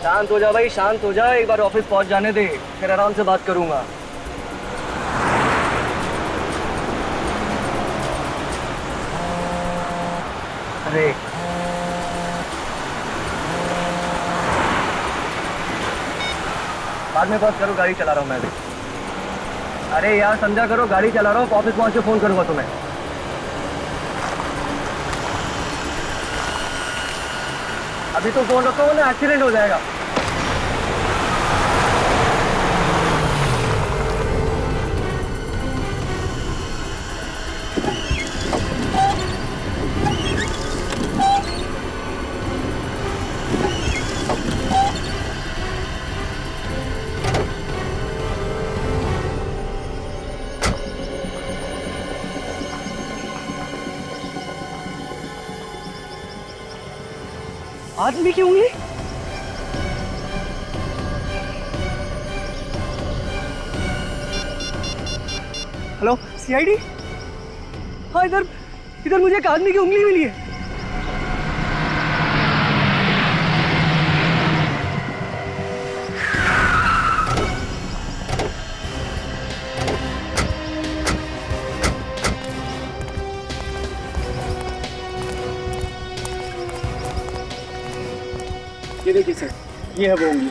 शांत हो जा भाई, शांत हो जा। एक बार ऑफिस पहुंच जाने दे, फिर आराम से बात करूंगा। अरे बाद में बात करो, गाड़ी चला रहा हूँ मैं भी। अरे यार समझा करो, गाड़ी चला रहा हूँ, ऑफिस पहुंच के फोन करूंगा तुम्हें। अभी तो फोन रखो ना, एक्सीडेंट हो जाएगा। आदमी की उंगली? Hello CID? हाँ, इधर इधर मुझे एक आदमी की उंगली मिली है। ये देखिए सर, ये है वो उंगली।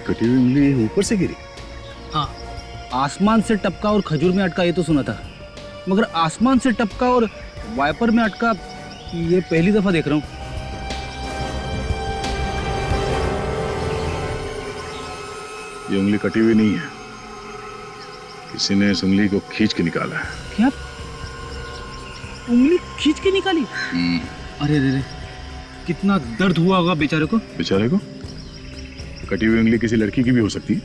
कटी हुई उंगली ऊपर से गिरी? हाँ, आसमान से टपका और खजूर में अटका ये तो सुना था, मगर आसमान से टपका और वाइपर में अटका ये पहली दफा देख रहा हूँ। ये उंगली कटी हुई नहीं है, किसी ने इस उंगली को खींच के निकाला है। क्या? उंगली खींच के निकाली? अरे रे, कितना दर्द हुआ होगा बेचारे को। बेचारे को? कटी हुई उंगली किसी लड़की की भी हो सकती है।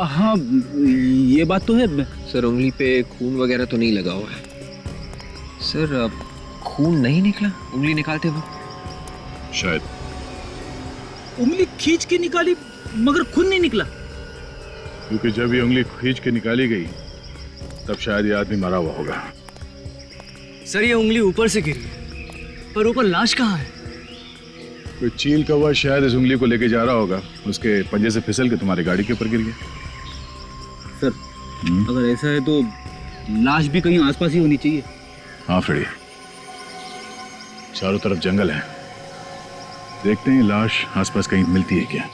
हाँ, ये बात तो है। सर उंगली पे खून वगैरह तो नहीं लगा हुआ है। सर खून नहीं निकला उंगली निकालते वक्त? शायद। उंगली खींच के निकाली मगर खून नहीं निकला? क्योंकि जब ये उंगली खींच के निकाली गई तब शायद ये आदमी मरा हुआ होगा। सर ये उंगली ऊपर से गिरी है, पर ऊपर लाश कहाँ है? कोई चील कौवा शायद इस उंगली को लेके जा रहा होगा, उसके पंजे से फिसल के तुम्हारी गाड़ी के ऊपर गिर गया। सर अगर ऐसा है तो लाश भी कहीं आसपास ही होनी चाहिए। हाँ फ्रेडी, चारों तरफ जंगल है, देखते हैं लाश आसपास कहीं मिलती है क्या।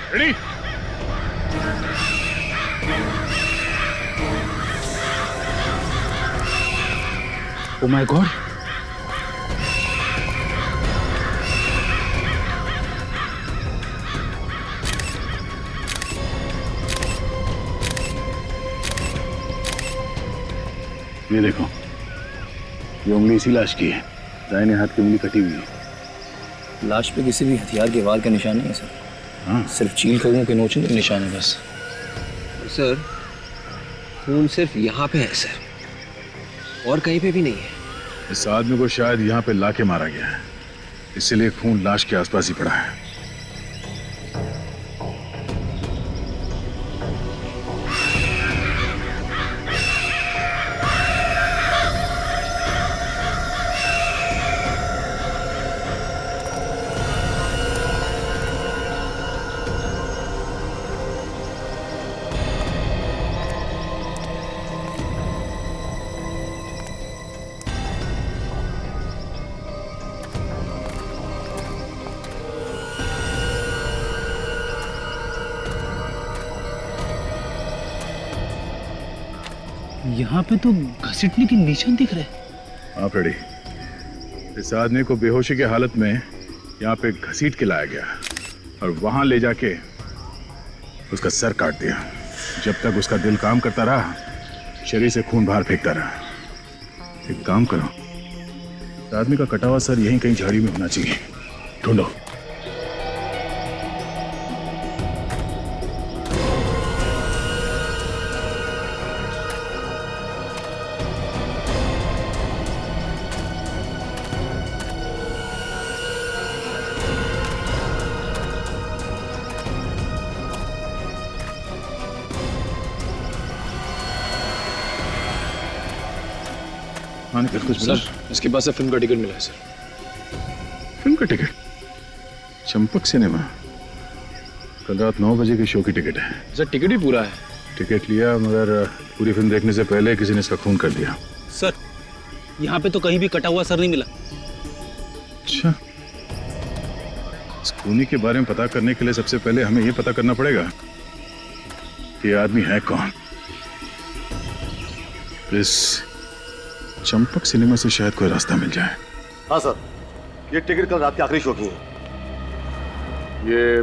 रेडी? ओ माय गॉड, ये देखो, ये उंगली इसी लाश की है, दाहिने हाथ की उंगली कटी हुई है। लाश पे किसी भी हथियार के वार का निशान नहीं है सर। हाँ, सिर्फ चील कौवों के नोचने के निशान है बस। सर खून सिर्फ यहाँ पे है सर, और कहीं पे भी नहीं है। इस आदमी को शायद यहाँ पे लाके मारा गया है, इसीलिए खून लाश के आसपास ही पड़ा है। यहाँ पे तो घसीटने के निशान दिख रहे हैं। हाँ फ्रेडी, इस आदमी को बेहोशी की हालत में यहाँ पे घसीट के लाया गया और वहां ले जाके उसका सर काट दिया। जब तक उसका दिल काम करता रहा, शरीर से खून बाहर फेंकता रहा। एक काम करो, इस आदमी का कटा हुआ सर यहीं कहीं झाड़ी में होना चाहिए, ढूंढो। हाँ निकल, कुछ बोला? सर इसके पास से फिल्म का टिकट मिला है सर। फिल्म का टिकट? चंपक सिनेमा, कल रात 9 बजे के शो की टिकट है। सर टिकट भी पूरा है। टिकट लिया मगर पूरी फिल्म देखने से पहले किसी ने इसका खून कर दिया। सर यहाँ पे तो कहीं भी कटा हुआ सर नहीं मिला। अच्छा, इस खूनी के बारे में पता करने के लिए सबसे पहले हमें ये पता करना पड़ेगा कि ये आदमी है कौन। इस चंपक सिनेमा से शायद कोई रास्ता मिल जाए। हाँ सर, ये टिकट कल रात की आखिरी शो की है। ये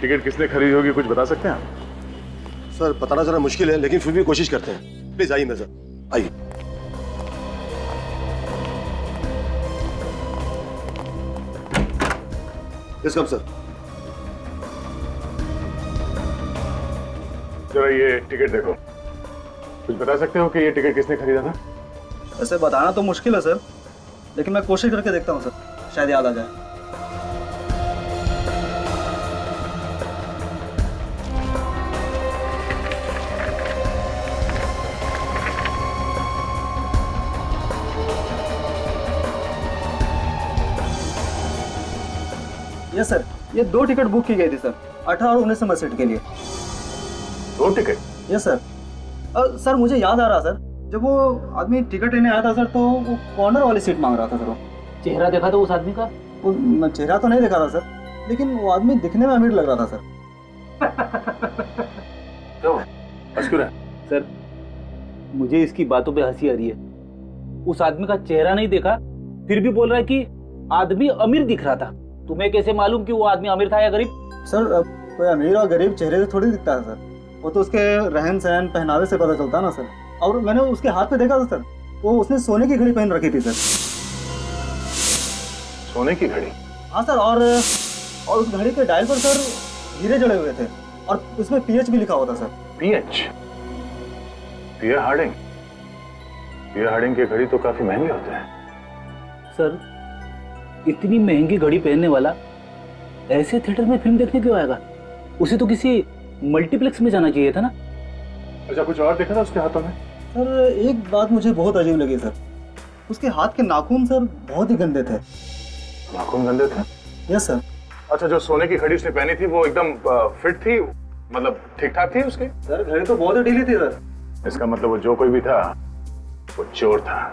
टिकट किसने खरीदी होगी, कुछ बता सकते हैं आप? सर बताना जरा मुश्किल है, लेकिन फिर भी कोशिश करते हैं। प्लीज आइए मेरे साथ, आइए। Yes come sir. जरा ये टिकट देखो, कुछ बता सकते हो कि ये टिकट किसने खरीदा था? ऐसे बताना तो मुश्किल है सर, लेकिन मैं कोशिश करके देखता हूँ सर, शायद याद आ जाए। यस सर, ये 2 टिकट बुक की गई थी सर, 18 और 19 नंबर सीट के लिए। 2 टिकट? Yes sir. सर मुझे याद आ रहा सर, जब वो आदमी टिकट लेने आया था सर, तो वो कॉर्नर वाली सीट मांग रहा था सर। वो चेहरा देखा था उस आदमी का? वो चेहरा तो नहीं देखा था सर, लेकिन वो आदमी दिखने में अमीर लग रहा था सर। तो हंस क्यों रहा है? सर मुझे इसकी बातों पे हंसी आ रही है। उस आदमी का चेहरा नहीं देखा, फिर भी बोल रहा है कि आदमी अमीर दिख रहा था। तुम्हें कैसे मालूम कि वो आदमी अमीर था या गरीब? सर कोई अमीर और गरीब चेहरे से थोड़ी दिखता है सर, वो तो उसके रहन सहन पहनावे से पता चलता है ना सर। और मैंने उसके हाथ पे देखा था सर, वो उसने सोने की घड़ी पहन रखी थी सर। सोने की घड़ी? हाँ सर, और उस घड़ी के डायल पर सर हीरे जड़े हुए थे और उसमें पीएच भी लिखा हुआ था सर। पीएच? पियर हार्डिंग? पियर हार्डिंग की घड़ी तो काफी महंगे होते हैं। सर इतनी महंगी घड़ी पहनने वाला ऐसे थिएटर में फिल्म देखने क्यों आएगा? उसे तो किसी मल्टीप्लेक्स में जाना चाहिए था ना। अच्छा, कुछ और देखा था उसके हाथों में? सर एक बात मुझे बहुत अजीब लगी सर, उसके हाथ के नाखून सर बहुत ही गंदे थे। नाखून गंदे थे? Yes sir. अच्छा, जो सोने की घड़ी उसने पहनी थी वो एकदम फिट थी, मतलब ठीक ठाक थी उसकी? सर घड़ी तो बहुत ही ढीली थी सर। इसका मतलब वो जो कोई भी था वो चोर था।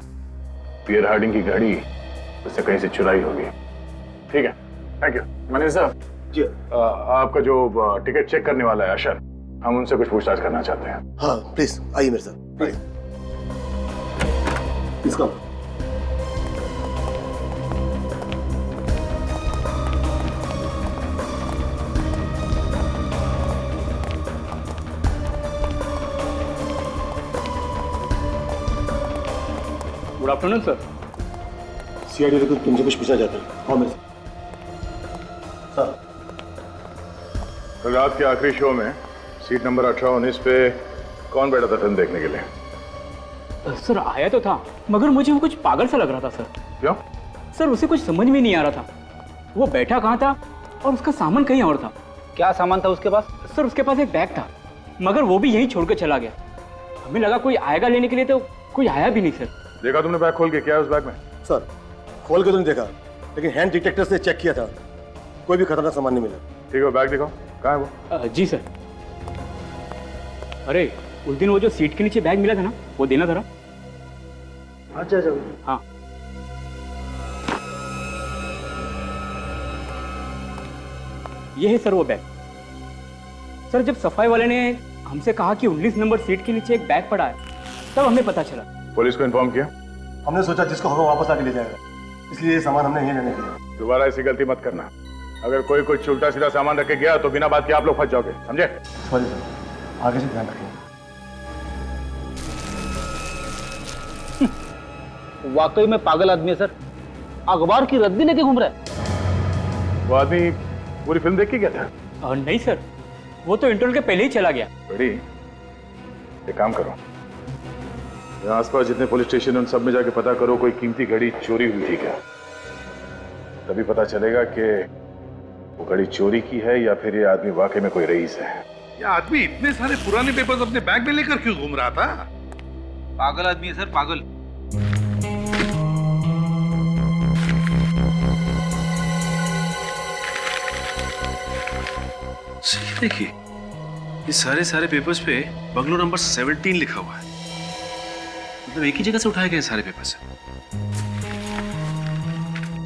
पियर हार्डिंग की घड़ी उससे कहीं से चुराई होगी। ठीक है, थैंक यू। मैनेजर साहब जी। आपका जो टिकट चेक करने वाला है अशर, हम उनसे कुछ पूछताछ करना चाहते हैं। हाँ प्लीज आइए मेरे साथ, आइए। इसका गुड आफ्टरनून सर। सीआईडी को तुमसे कुछ पूछना चाहता हूँ। हाँ मेरे साथ। सर कल रात के आखिरी शो में सीट नंबर 18-19 पे कौन बैठा था फिल्म देखने के लिए? सर आया तो था, मगर मुझे वो कुछ पागल सा लग रहा था सर। क्यों? सर उसे कुछ समझ में नहीं आ रहा था, वो बैठा कहाँ था और उसका सामान कहीं और था। क्या सामान था उसके पास? सर उसके पास एक बैग था, मगर वो भी यहीं छोड़कर चला गया। हमें लगा कोई आएगा लेने के लिए, तो कोई आया भी नहीं सर। देखा तुमने बैग खोल के? क्या है उस बैग में? सर खोल के तो नहीं देखा, लेकिन हैंड डिटेक्टर से चेक किया था, कोई भी खतरनाक सामान नहीं मिला। ठीक है, बैग दिखाओ, कहाँ है वो? जी सर। अरे उस दिन वो जो सीट के नीचे बैग मिला था ना, वो देना जरा। अच्छा अच्छा। हाँ ये है सर वो बैग। सर जब सफाई वाले ने हमसे कहा कि 19 नंबर सीट के नीचे एक बैग पड़ा है, तब हमें पता चला। पुलिस को इन्फॉर्म किया? हमने सोचा जिसको होगा वापस आके ले जाएगा, इसलिए ये सामान हमने यहीं रहने दिया। दोबारा ऐसी गलती मत करना। अगर कोई कुछ उल्टा सीधा सामान रख के गया तो बिना बात के आप लोग फंस जाओगे, समझे? सॉरी सर, आगे से ध्यान रखेंगे। वाकई में पागल आदमी है सर, अखबार की रद्दी लेके घूम रहा है। वो आदमी पूरी फिल्म देख के गया था? और नहीं सर, वो तो इंटरवल के पहले ही चला गया। बड़ी एक काम करो, यहाँ आसपास जितने पुलिस स्टेशन उन सब में जाके पता करो कोई कीमती घड़ी चोरी हुई थी क्या। तभी पता चलेगा कि वो घड़ी चोरी की है या फिर ये आदमी वाकई में कोई रईस है। ये आदमी इतने सारे पुराने पेपर्स अपने बैग में लेकर क्यों घूम रहा था? पागल आदमी है सर, पागल। सही देखिए, ये सारे पेपर्स पे बंगलो नंबर 17 लिखा हुआ है। मतलब एक ही जगह से उठाए गए सारे पेपर्स।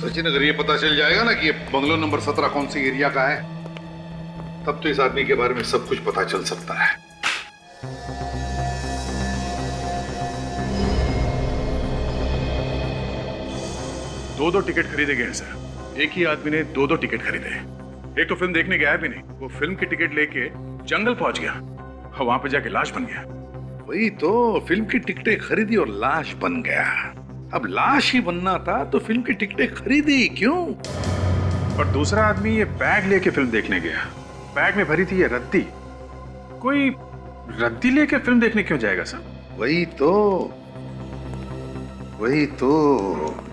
सचिन, अगर ये पता चल जाएगा ना कि ये बंगलो नंबर 17 कौन सी एरिया का है, तब तो इस आदमी के बारे में सब कुछ पता चल सकता है। दो टिकट खरीदे गए हैं सर। एक ही आदमी ने दो टिकट खरीदे हैं। एक तो फिल्म देखने गया भी नहीं, वो फिल्म की टिकट लेके जंगल पहुंच गया और वहां पे जाके लाश बन गया। वही तो, फिल्म की टिकटें खरीदी और लाश बन गया। अब लाश ही बनना था तो फिल्म की टिकटें खरीदी क्यों? और दूसरा आदमी ये बैग लेके फिल्म देखने गया। बैग में भरी थी ये रद्दी। कोई रद्दी लेके फिल्म देखने क्यों जाएगा सर? वही तो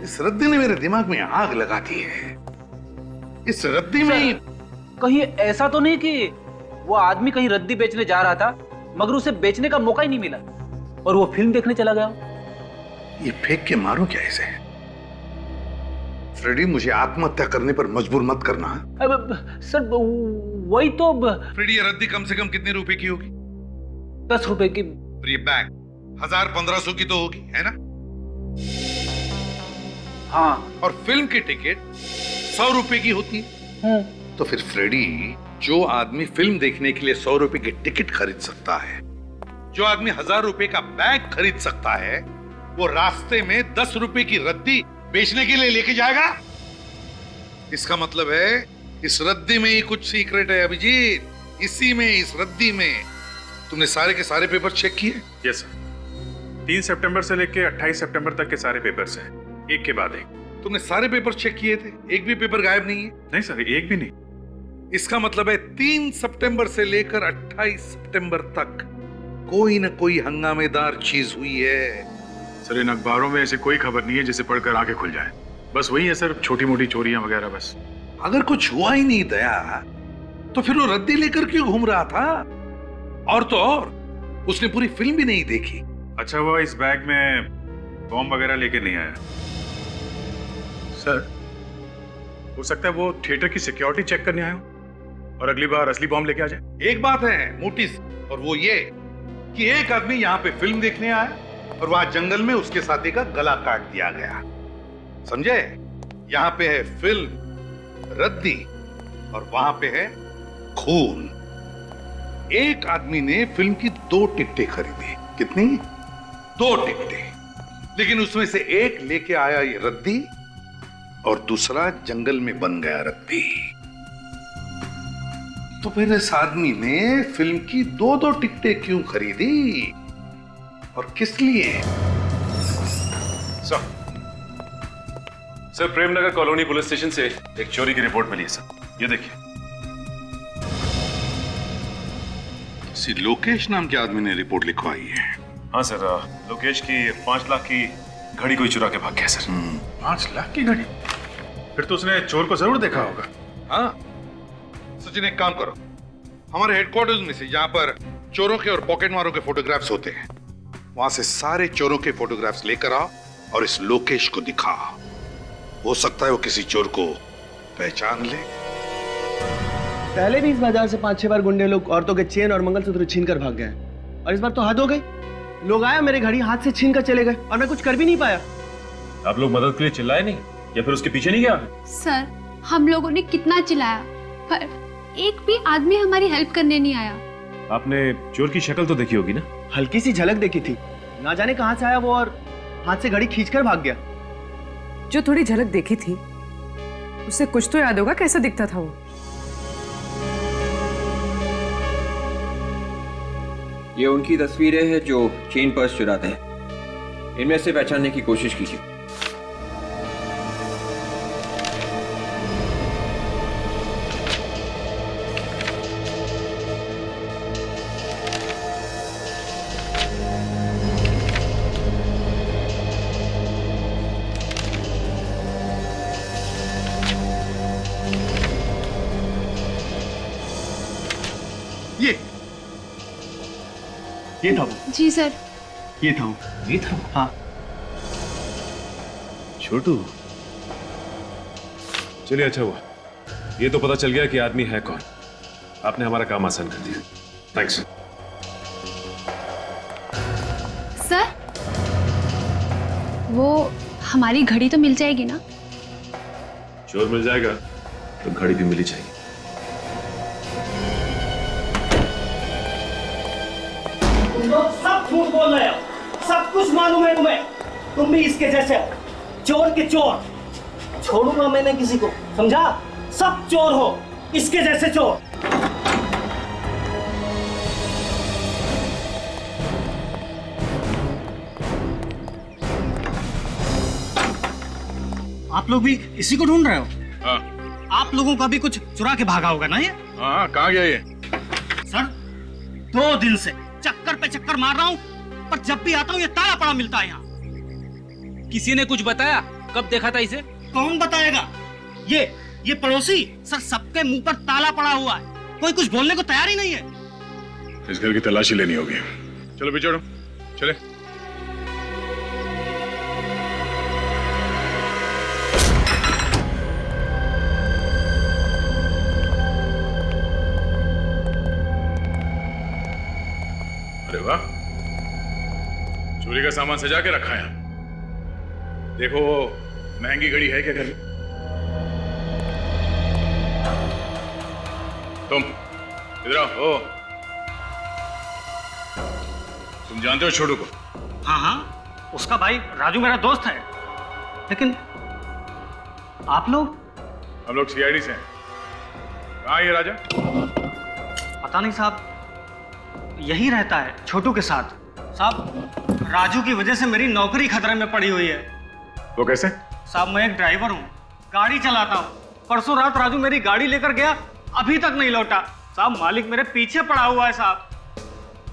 इस रद्दी ने मेरे दिमाग में आग लगा दी है। इस रद्दी में कहीं ऐसा तो नहीं कि वो आदमी कहीं रद्दी बेचने जा रहा था मगर उसे बेचने का मौका ही नहीं मिला और वो फिल्म देखने चला गया? ये फेंक के मारूं क्या इसे? फ्रेडी, मुझे आत्महत्या करने पर मजबूर मत करना। अब सर वही तो। फ्रेडी, ये रद्दी कम से कम कितने रुपए की होगी? 10 रुपए की। और ये बैग 1000-1500 की तो होगी, है ना? हाँ। और फिल्म की टिकट 100 रुपए की होती है। तो फिर फ्रेडी, जो आदमी फिल्म देखने के लिए 100 रुपए की टिकट खरीद सकता है, जो आदमी 1000 रुपए का बैग खरीद सकता है, वो रास्ते में 10 रुपए की रद्दी बेचने के लिए लेके जाएगा? इसका मतलब है इस रद्दी में ही कुछ सीक्रेट है अभिजीत। इसी में, इस रद्दी में। तुमने सारे के सारे पेपर चेक किए? Yes sir. 3 सितंबर से लेके 28 सितंबर तक के सारे पेपर्स हैं, एक के बाद एक। तुमने सारे पेपर चेक किए थे? एक भी पेपर गायब नहीं है? नहीं सर, एक भी नहीं। इसका मतलब है 3 सितंबर से लेकर 28 सितंबर तक कोई न कोई हंगामेदार चीज हुई है। सर, इन अखबारों में ऐसी कोई खबर नहीं है जिसे पढ़कर आंखें खुल जाए। बस वही है सर, छोटी मोटी चोरियां वगैरह बस। अगर कुछ हुआ ही नहीं दया, तो फिर वो रद्दी लेकर क्यों घूम रहा था? और तो और, उसने पूरी फिल्म भी नहीं देखी। अच्छा हुआ इस बैग में बॉम्ब वगैरह लेके नहीं आया। सर, हो सकता है वो थिएटर की सिक्योरिटी चेक करने आया हो और अगली बार असली बॉम्ब लेके आ जाए। एक बात है मोटी, और वो ये कि एक आदमी यहाँ पे फिल्म देखने आया और वहां जंगल में उसके साथी का गला काट दिया गया। समझे? यहाँ पे है फिल्म, रद्दी, और वहां पे है खून। एक आदमी ने फिल्म की 2 टिकटें खरीदी। कितनी? 2 टिकटें। लेकिन उसमें से एक लेके आया ये रद्दी और दूसरा जंगल में बन गया रद्दी। तो फिर इस आदमी ने फिल्म की 2 टिकटें क्यों खरीदी और किस लिए? Sir, Premnagar colony police station से एक चोरी की रिपोर्ट मिली है सर। ये देखिए। किसी लोकेश नाम के आदमी ने रिपोर्ट लिखवाई है। हाँ सर, लोकेश की 5 लाख की घड़ी कोई चुरा के भाग गया सर। 5 लाख की घड़ी? फिर तो उसने चोर को जरूर देखा होगा। हाँ सचिन, एक काम करो, हमारे हेडक्वार्टर्स में से जहां पर चोरों के और पॉकेट मारों के फोटोग्राफ्स होते हैं, वहां से सारे चोरों के फोटोग्राफ्स लेकर आओ और इस लोकेश को दिखाओ। हो सकता है वो किसी चोर को पहचान ले। पहले भी इस बाजार से 5-6 बार गुंडे लोग औरतों के चेन और मंगलसूत्र छीन कर भाग गए, और इस बार तो हद हो गई। लोग आया, मेरे घड़ी हाथ से छीन कर चले गए और मैं कुछ कर भी नहीं पाया। आप लोग मदद के लिए चिल्लाए नहीं या फिर उसके पीछे नहीं गया? सर, हम लोगों ने कितना चिल्लाया पर एक भी आदमी हमारी हेल्प करने नहीं आया। आपने चोर की शक्ल तो देखी होगी ना? हल्की सी झलक देखी थी, ना जाने कहां से आया वो और हाथ से घड़ी खींचकर भाग गया। जो थोड़ी झलक देखी थी उससे कुछ तो याद होगा कैसा दिखता था वो। ये उनकी तस्वीरें हैं जो चेन पर्स चुराते हैं। इनमें से पहचानने की कोशिश कीजिए। ये था वो। जी सर। ये था वो। ये था। हाँ। छोटू, चलिए अच्छा हुआ, ये तो पता चल गया कि आदमी है कौन। आपने हमारा काम आसान कर दिया। थैंक्स। सर वो हमारी घड़ी तो मिल जाएगी ना? चोर मिल जाएगा तो घड़ी भी मिली जाएगी। तुम लोग सब झूठ बोल रहे हो, सब कुछ मालूम है तुम्हें। तुम भी इसके जैसे हो, चोर के चोर। छोड़ूंगा मैंने किसी को, समझा? सब चोर हो, इसके जैसे चोर। आप लोग भी इसी को ढूंढ रहे हो? हाँ। आप लोगों का भी कुछ चुरा के भागा होगा ना ये? हाँ, कहाँ गया ये? सर 2 दिन से चक्कर पे चक्कर मार रहा हूँ, पर जब भी आता हूँ ये ताला पड़ा मिलता है यहाँ। किसी ने कुछ बताया? कब देखा था इसे? कौन बताएगा? ये पड़ोसी। सर सबके मुंह पर ताला पड़ा हुआ है, कोई कुछ बोलने को तैयार ही नहीं है। इस घर की तलाशी लेनी होगी। चलो बिछोड़ो, चले। अरे वाह, चोरी का सामान सजा के रखा है। देखो महंगी घड़ी है क्या घर में? तुम इधर आओ। ओ, तुम जानते हो छोटू को? हाँ हाँ, उसका भाई राजू मेरा दोस्त है। लेकिन आप लोग? हम लोग सीआईडी से हैं। कहाँ है ये राजा? पता नहीं साहब, यही रहता है छोटू के साथ। साहब राजू की वजह से मेरी नौकरी खतरे में पड़ी हुई है। वो कैसे? साहब मैं एक ड्राइवर हूँ, गाड़ी चलाता हूँ। परसों रात राजू मेरी गाड़ी लेकर गया, अभी तक नहीं लौटा। साहब मालिक मेरे पीछे पड़ा हुआ है साहब।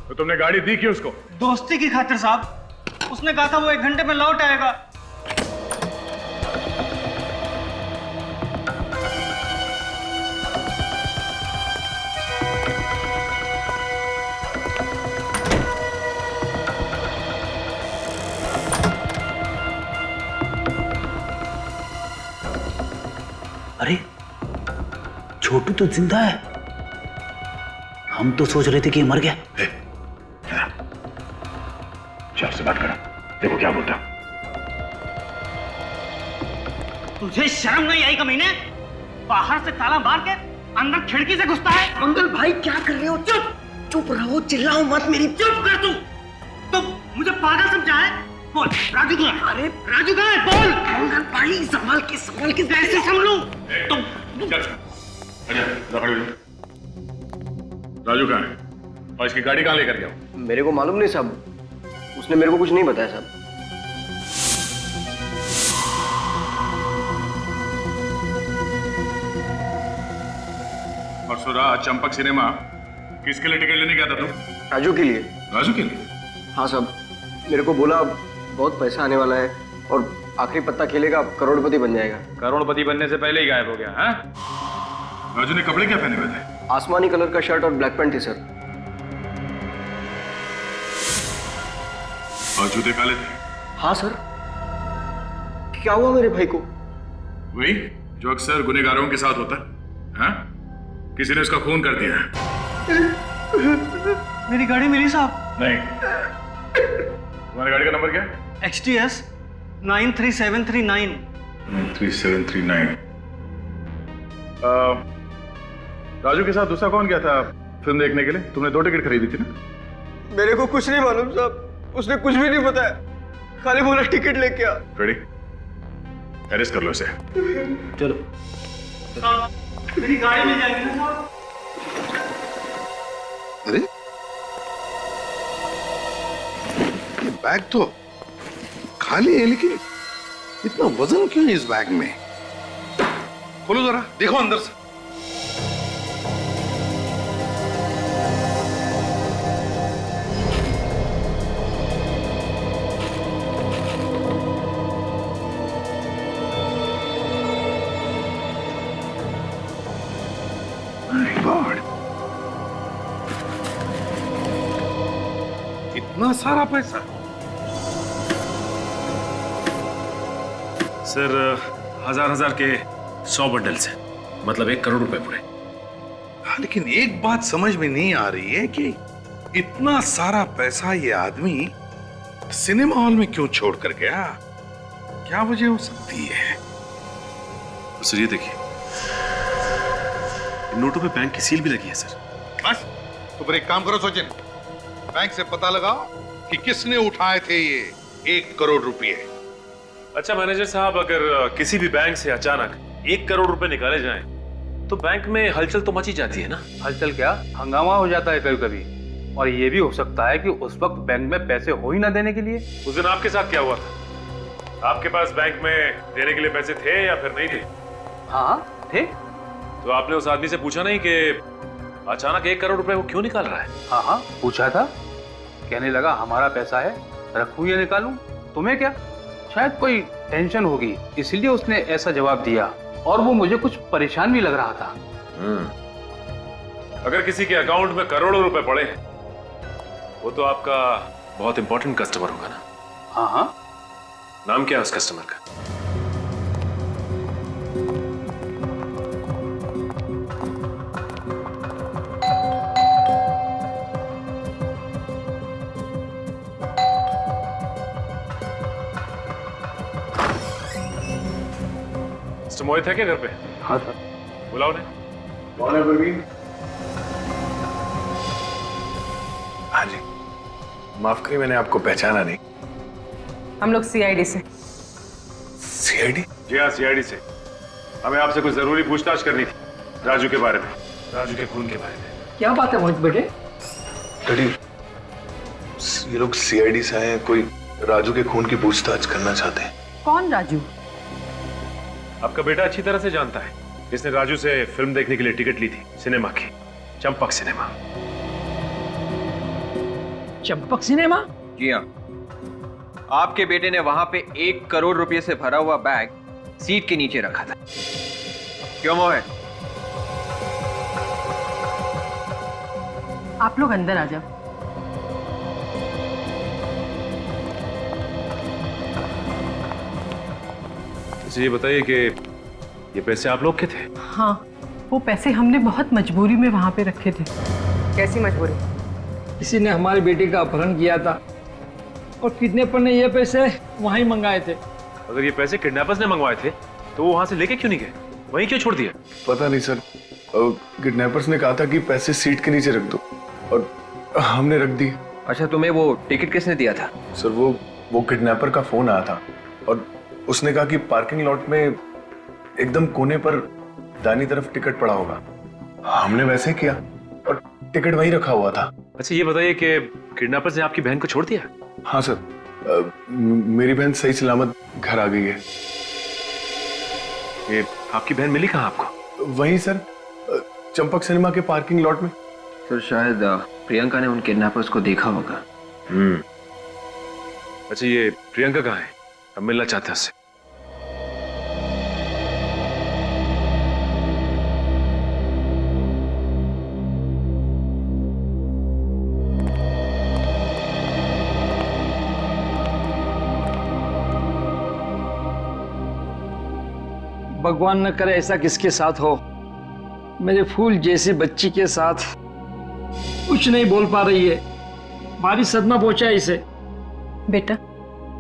तो तुमने गाड़ी दी क्यों उसको? दोस्ती की खातिर साहब। उसने कहा था वो 1 घंटे में लौट आएगा। अरे छोटू तो जिंदा है। हम तो सोच रहे थे कि ये मर गया। चार से बात करो, देखो क्या बोलता। तुझे शर्म नहीं आई कमीने? बाहर से ताला मार के अंदर खिड़की से घुसता है। मंगल भाई क्या कर रहे हो? चुप चुप रहो, चिल्लाओ मत। मेरी चुप कर तुम मुझे पागल समझा है? बोल राजू कहाँ है? अरे राजू कहाँ है? बोल। मंगल भाई संभाल के कैसे संभलूं? तुम राजू कहाँ है? और इसकी गाड़ी कहाँ लेकर गया? मेरे को मालूम नहीं साहब, उसने मेरे को कुछ नहीं बताया साहब। परसों रात चंपक सिनेमा किसके लिए टिकट लेने गया था तुम? राजू के लिए। राजू के लिए? हाँ साहब, मेरे को बोला बहुत पैसा आने वाला है और आखिरी पत्ता खेलेगा करोड़पति बन जाएगा। करोड़पति बनने से पहले ही गायब हो गया। हाँ, राजू ने कपड़े क्या पहने हुए थे? आसमानी कलर का शर्ट और ब्लैक पैंट थी सर। और जूते काले थे? हाँ सर। क्या हुआ मेरे भाई को? वही जो अक्सर गुनहगारों के साथ होता है। हाँ? किसी ने उसका खून कर दिया। मेरी गाड़ी मिली साहब? नहीं। तुम्हारी गाड़ी का नंबर क्या है? XTS 93739। 93739। राजू के साथ दूसरा कौन गया था फिल्म देखने के लिए? तुमने 2 टिकट खरीदी थी ना? मेरे को कुछ नहीं मालूम साहब, उसने कुछ भी नहीं बताया, खाली बोला टिकट लेके आ। रेडी, अरेस्ट कर लो इसे। चलो मेरी गाड़ी में जाएगी ना साहब। अरे ये बैग तो खाली है, लेकिन इतना वजन क्यों है इस बैग में? खोलो जरा, देखो अंदर से। My God, इतना सारा पैसा? सर 1000 के 100 बंडल्स हैं, मतलब 1 करोड़ रुपए पूरे। हाँ, लेकिन एक बात समझ में नहीं आ रही है कि इतना सारा पैसा ये आदमी सिनेमा हॉल में क्यों छोड़ कर गया? क्या वजह हो सकती है? सर ये देखिए, इन नोटों पे बैंक की सील भी लगी है सर। बस, तो फिर एक काम करो सचिन, बैंक से पता लगाओ कि किसने उठाए थे ये 1 करोड़ रुपए। अच्छा मैनेजर साहब, अगर किसी भी बैंक से अचानक 1 करोड़ रुपए निकाले जाएं, तो बैंक में हलचल तो मची जाती है ना? हलचल क्या, हंगामा हो जाता है कभी कभी। और ये भी हो सकता है कि उस वक्त बैंक में पैसे हो ही ना देने के लिए। उस दिन आपके साथ क्या हुआ था? आपके पास बैंक में देने के लिए पैसे थे या फिर नहीं थे? हाँ थे। तो आपने उस आदमी से पूछा नहीं कि अचानक 1 करोड़ रुपए वो क्यों निकाल रहा है? हाँ पूछा था। कहने लगा हमारा पैसा है, रखूं या निकालूं, तुम्हें क्या? शायद कोई टेंशन होगी, इसलिए उसने ऐसा जवाब दिया। और वो मुझे कुछ परेशान भी लग रहा था। अगर किसी के अकाउंट में करोड़ों रुपए पड़े हैं, वो तो आपका बहुत इंपॉर्टेंट कस्टमर होगा ना? हाँ। नाम क्या है उस कस्टमर का? मिस्टर मोहित है क्या घर पे? हाँ सर। बुलाओ ने। कौन है प्रवीण? हाँ जी, माफ करिए, मैंने आपको पहचाना नहीं। हम लोग सीआईडी से। सीआईडी? जी हाँ, सीआईडी से। हमें आपसे कुछ जरूरी पूछताछ करनी थी, राजू के बारे में, राजू के खून के बारे में। क्या बात है मोहित बेटे? डैडी, ये लोग सीआईडी से आए हैं, कोई राजू के खून की पूछताछ करना चाहते हैं। कौन राजू? आपका बेटा अच्छी तरह से जानता है, इसने राजू से फिल्म देखने के लिए टिकट ली थी, सिनेमा की, चंपक सिनेमा। चंपक सिनेमा? जी हाँ, आपके बेटे ने वहां पे 1 करोड़ रुपए से भरा हुआ बैग सीट के नीचे रखा था। क्यों मोहित? आप लोग अंदर आ जाओ। अच्छा ये बताइए कि ये पैसे आप लोग के थे? हाँ, वो पैसे हमने बहुत मजबूरी में वहां पे रखे थे। कैसी मजबूरी? किसी ने हमारे बेटे का अपहरण किया था और किडनैपर ने ये पैसे वहीं मंगाए थे। अगर ये पैसे किडनैपर्स ने मंगवाए थे तो वो वहां से लेके क्यों नहीं गए, वहीं क्यों छोड़ दिया? पता नहीं सर, किडनैपर्स ने कहा था कि पैसे सीट के नीचे रख दो और हमने रख दिए। अच्छा, तुम्हें वो टिकट किसने दिया था? सर वो किडनैपर का फोन आया था और उसने कहा कि पार्किंग लॉट में एकदम कोने पर दाहिनी तरफ टिकट पड़ा होगा। हमने वैसे किया और टिकट वहीं रखा हुआ था। अच्छा ये बताइए कि किडनैपर्स ने आपकी बहन को छोड़ दिया? हाँ सर, मेरी बहन सही सलामत घर आ गई है। ये आपकी बहन मिली कहाँ आपको? वहीं सर, चंपक सिनेमा के पार्किंग लॉट में। सर शायद प्रियंका ने उन किडनैपर्स को देखा होगा। अच्छा ये प्रियंका कहाँ है? हम मिलना चाहते हैं उससे। भगवान न करे ऐसा किसके साथ हो। मेरे फूल जैसी बच्ची के साथ कुछ नहीं बोल पा रही है, भारी सदमा पहुंचा है इसे। बेटा,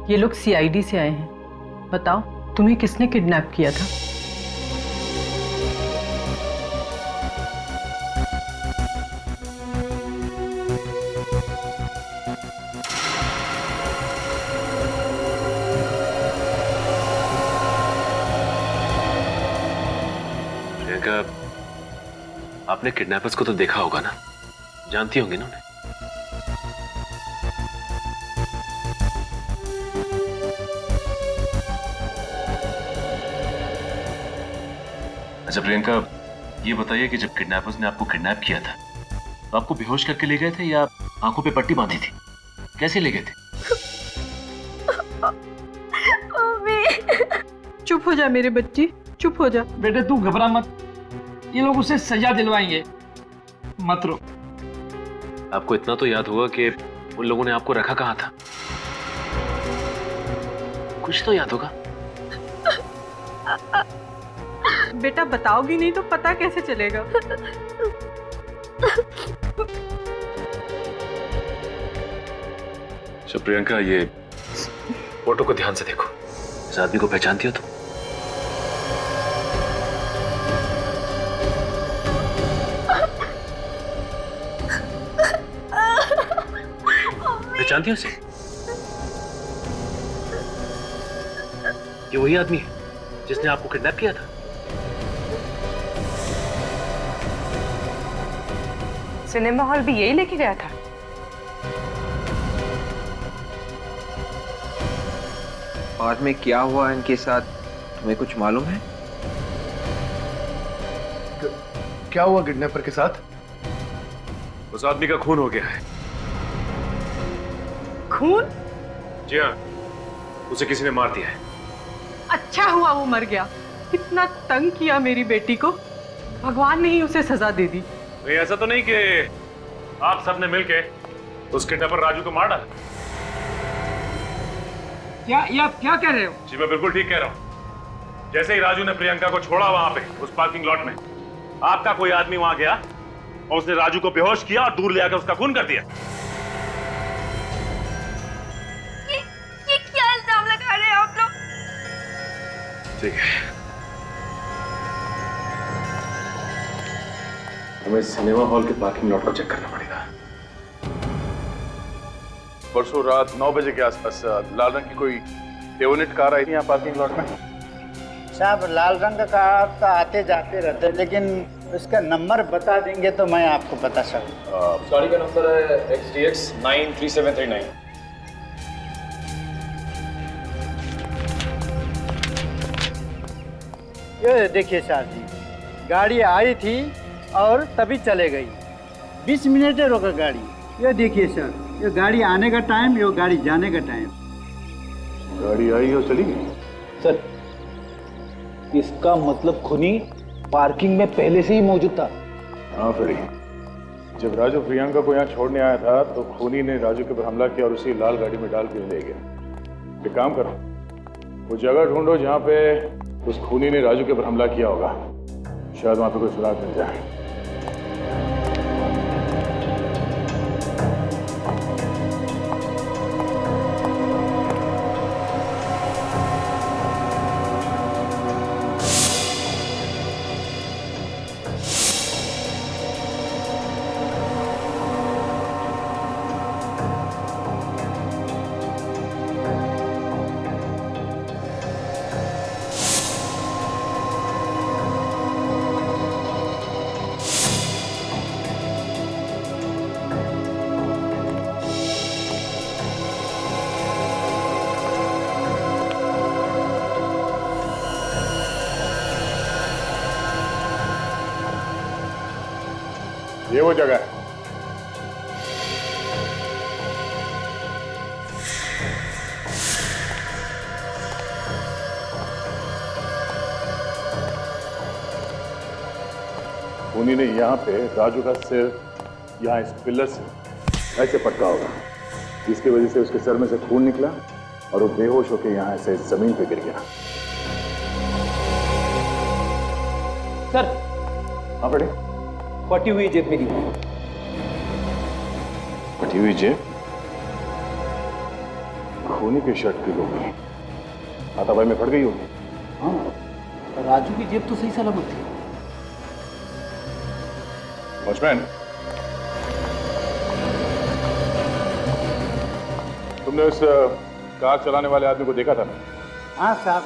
ये लोग सीआईडी से आए हैं। बताओ, तुम्हें किसने किडनैप किया था? आपने किडनैपर्स को तो देखा होगा ना, जानती होंगी ना उन्हें। अच्छा प्रियंका, ये बताइए कि जब किडनैपर्स ने आपको किडनैप किया था तो आपको बेहोश करके ले गए थे या आंखों पे पट्टी बांधी थी? कैसे ले गए थे? चुप हो जा मेरे बच्ची, चुप हो जा। बेटे तू घबरा मत, ये लोग उसे सजा दिलवाएंगे, मत रो। आपको इतना तो याद होगा कि उन लोगों ने आपको रखा कहाँ था? कुछ तो याद होगा। बेटा बताओगी नहीं तो पता कैसे चलेगा? अच्छा प्रियंका, ये फोटो को ध्यान से देखो। इस आदमी को पहचानती हो तुम? पहचानती हो इसे? ये वही आदमी है जिसने आपको किडनैप किया था। सिनेमा हॉल भी यही लेके गया था। बाद में क्या हुआ इनके साथ, तुम्हें कुछ मालूम है? क्या हुआ किडनैपर के साथ? उस आदमी का खून हो गया है। खून? जी हाँ, उसे किसी ने मार दिया है। अच्छा हुआ वो मर गया। कितना तंग किया मेरी बेटी को, भगवान ने ही उसे सजा दे दी। नहीं, ऐसा तो नहीं कि आप सबने मिलके उस किडनैपर राजू को मार डाला? क्या ये आप क्या कह रहे हो? जी मैं बिल्कुल ठीक कह रहा हूँ। जैसे ही राजू ने प्रियंका को छोड़ा वहां पे उस पार्किंग लॉट में, आपका कोई आदमी वहां गया और उसने राजू को बेहोश किया और दूर ले आकर उसका खून कर दिया। ये क्या इल्जाम लगा रहे हो आप लोग? ठीक है, हमें सिनेमा हॉल के पार्किंग लॉट को चेक करना पड़ेगा। परसों रात 9 बजे के आसपास लाल रंग की कोई डेवोनेट कार आई थी यहाँ पार्किंग लॉट में। साहब लाल रंग का कार तो आते जाते रहते, लेकिन उसका नंबर बता देंगे तो मैं आपको बता सकूँ। गाड़ी का नंबर है XDX 93739। ये देखिए साहब जी, गाड़ी आई थी और तभी चले गई। 20 मिनट रोका गाड़ी। ये देखिए सर, ये गाड़ी आने का टाइम, ये गाड़ी जाने का टाइम। गाड़ी आई और चली गई। सर, इसका मतलब खूनी पार्किंग में पहले से ही मौजूद था। हाँ फ्रेडी, जब राजू प्रियंका को यहाँ छोड़ने आया था तो खूनी ने राजू के ऊपर हमला किया और उसी लाल गाड़ी में डाल के ले गया। एक काम करो, वो जगह ढूंढो जहाँ पे उस खूनी ने राजू के ऊपर हमला किया होगा, शायद वहाँ पे कोई सुराग मिल जाए। ये वो जगह है। खूनी ने यहाँ पे राजू का सिर यहाँ इस पिलर से ऐसे पटका होगा, जिसकी वजह से उसके सर में से खून निकला और वो बेहोश होकर यहाँ ऐसे जमीन पे गिर गया। सर, हाँ बड़े, फटी हुई जेब मेरी। फटी हुई जेब? खूनी की शर्ट की होगी, हाथापाई में फट गई होगी। हाँ, राजू की जेब तो सही सलामत थी। वॉचमैन, तुमने उस कार चलाने वाले आदमी को देखा था ना? हाँ साहब,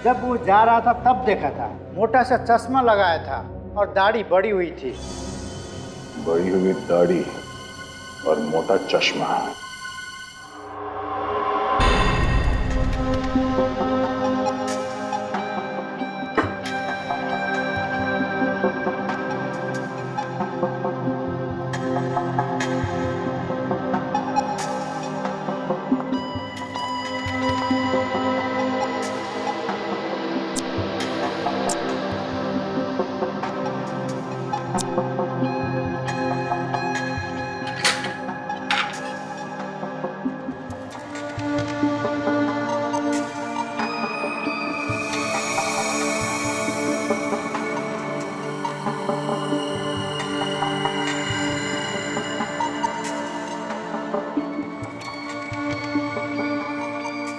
जब वो जा रहा था तब देखा था। मोटा सा चश्मा लगाया था और दाढ़ी बड़ी हुई थी। बड़ी हुई दाढ़ी और मोटा चश्मा।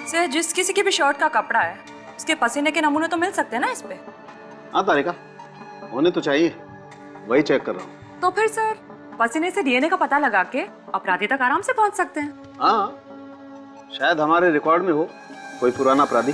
सर, जिस किसी की भी शर्ट का कपड़ा है उसके पसीने के नमूने तो मिल सकते हैं ना इस पे? हाँ तारिका, होने तो चाहिए, वही चेक कर रहा हूँ। तो फिर सर पसीने से डीएनए का पता लगा के अपराधी तक आराम से पहुंच सकते हैं। हाँ, शायद हमारे रिकॉर्ड में हो कोई पुराना अपराधी।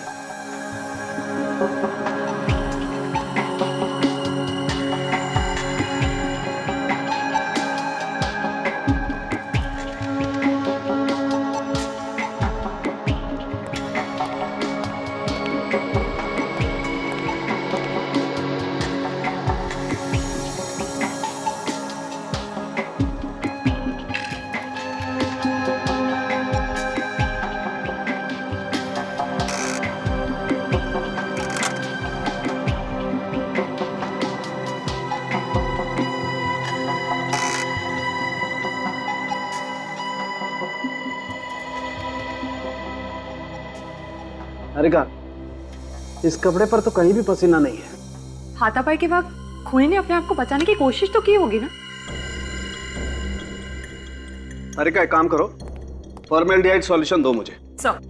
तारिका, इस कपड़े पर तो कहीं भी पसीना नहीं है। हाथापाई के वक्त खूनी ने अपने आप को बचाने की कोशिश तो की होगी ना? तारिका, एक काम करो, फॉर्मेल्डिहाइड सॉल्यूशन दो मुझे। सर,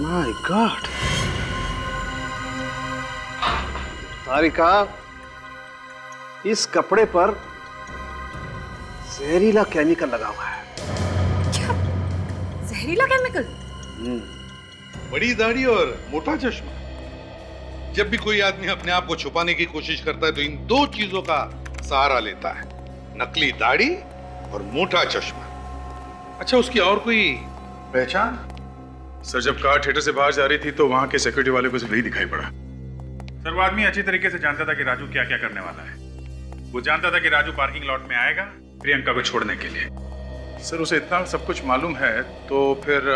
माय गॉड, तारिका, इस कपड़े पर जहरीला केमिकल लगा हुआ है। क्या? जहरीला केमिकल? बड़ी दाढ़ी और मोटा चश्मा। जब भी कोई आदमी अपने आप को छुपाने की कोशिश करता है तो इन दो चीजों का सहारा लेता है, नकली दाढ़ी और मोटा चश्मा। अच्छा, उसकी और कोई पहचान? सर, जब कार थिएटर से बाहर जा रही थी तो वहां के सिक्योरिटी वाले को सिर्फ वही दिखाई पड़ा। सर, वो आदमी अच्छी तरीके से जानता था कि राजू क्या क्या करने वाला है। वो जानता था कि राजू पार्किंग लॉट में आएगा प्रियंका को छोड़ने के लिए। सर, उसे इतना सब कुछ मालूम है तो फिर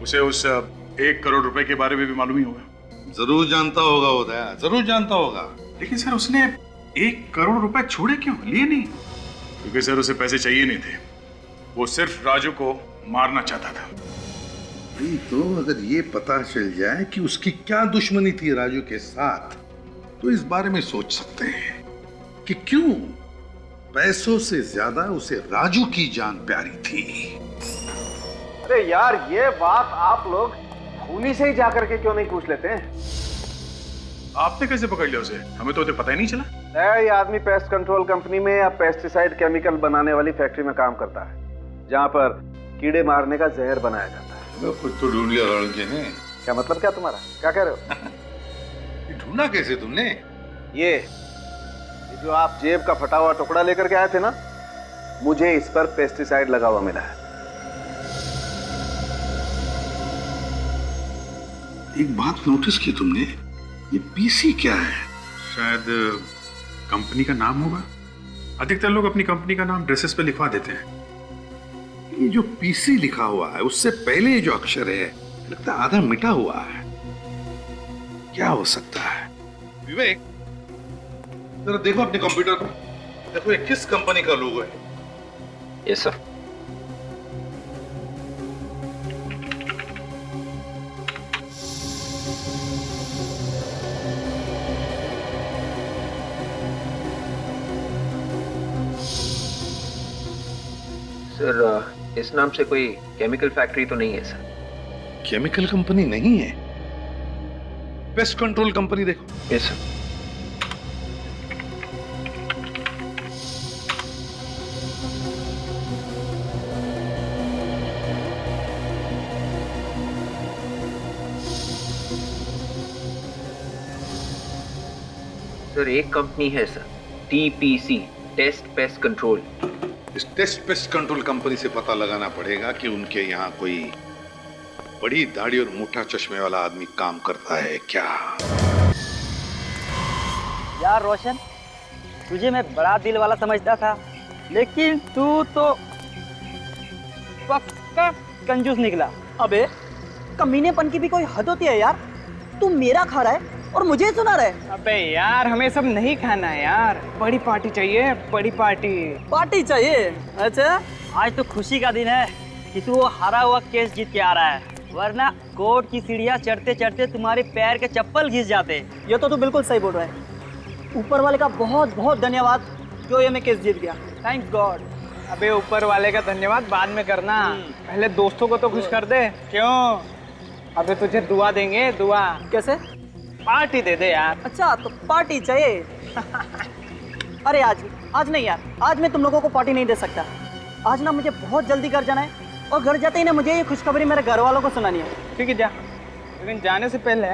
उसे उस 1 करोड़ रुपए के बारे में भी मालूम ही होगा। जरूर जानता होगा वो दया, जरूर जानता होगा। लेकिन सर, उसने 1 करोड़ रुपए छोड़े क्यों, लिए नहीं? क्योंकि सर उसे पैसे चाहिए नहीं थे, वो सिर्फ राजू को मारना चाहता था। तो अगर ये पता चल जाए कि उसकी क्या दुश्मनी थी राजू के साथ, तो इस बारे में सोच सकते हैं कि क्यों पैसों से ज्यादा उसे राजू की जान प्यारी थी। अरे यार, ये बात आप लोग खूनी से ही जाकर के क्यों नहीं पूछ लेते हैं? आपने कैसे पकड़ लिया उसे? हमें तो पता ही नहीं चला। ये आदमी पेस्ट कंट्रोल कंपनी में या पेस्टिसाइड केमिकल बनाने वाली फैक्ट्री में काम करता है, जहाँ पर कीड़े मारने का जहर बनाया जाता है। कुछ तो ढूंढ लिया लड़के ने। क्या मतलब क्या तुम्हारा? क्या कह रहे हो? ढूंढा कैसे तुमने? ये जो आप जेब का फटा हुआ टुकड़ा लेकर के आए थे ना, मुझे इस पर पेस्टिसाइड लगा हुआ मिला है। एक बात नोटिस की तुमने, ये पीसी क्या है? शायद कंपनी का नाम होगा। अधिकतर लोग अपनी कंपनी का नाम ड्रेसेस पे लिखवा देते हैं। ये जो पीसी लिखा हुआ है उससे पहले जो अक्षर है लगता है आधा मिटा हुआ है। क्या हो सकता है? विवेक, जरा देखो अपने कंप्यूटर पर, देखो ये किस कंपनी का लोगो है। Yes sir. सर इस नाम से कोई केमिकल फैक्ट्री तो नहीं है सर? केमिकल कंपनी नहीं है, पेस्ट कंट्रोल कंपनी देखो। Yes sir. सर एक कंपनी है sir, TPC, test pest control. इस टेस्ट पेस्ट कंट्रोल कंपनी से पता लगाना पड़ेगा कि उनके यहाँ कोई बड़ी दाढ़ी और मोटा चश्मे वाला आदमी काम करता है क्या। यार रोशन, तुझे मैं बड़ा दिल वाला समझता था, लेकिन तू तो पक्का कंजूस निकला। अबे कमीनेपन की भी कोई हद होती है यार। तू मेरा खा रहा है और मुझे सुना रहा है। अबे यार हमें सब नहीं खाना है यार, बड़ी पार्टी चाहिए, बड़ी पार्टी। पार्टी चाहिए? अच्छा, आज तो खुशी का दिन है कि तू वो हारा हुआ केस जीत के आ रहा है, वरना कोर्ट की सीढ़ियाँ चढ़ते चढ़ते तुम्हारे पैर के चप्पल घिस जाते। ये तो तू बिल्कुल सही बोल रहा है। ऊपर वाले का बहुत बहुत धन्यवाद जो ये मैं केस जीत गया। Thanks God. अबे ऊपर वाले का धन्यवाद बाद में करना, पहले दोस्तों को तो खुश कर दे। क्यों? अबे तुझे दुआ देंगे, दुआ। कैसे? पार्टी दे दे यार। अच्छा तो पार्टी चाहिए। अरे आज नहीं यार, आज मैं तुम लोगों को पार्टी नहीं दे सकता। आज ना मुझे बहुत जल्दी घर जाना है और घर जाते ही ना मुझे ये खुशखबरी मेरे घर वालों को सुनानी है। ठीक है जा, लेकिन जाने से पहले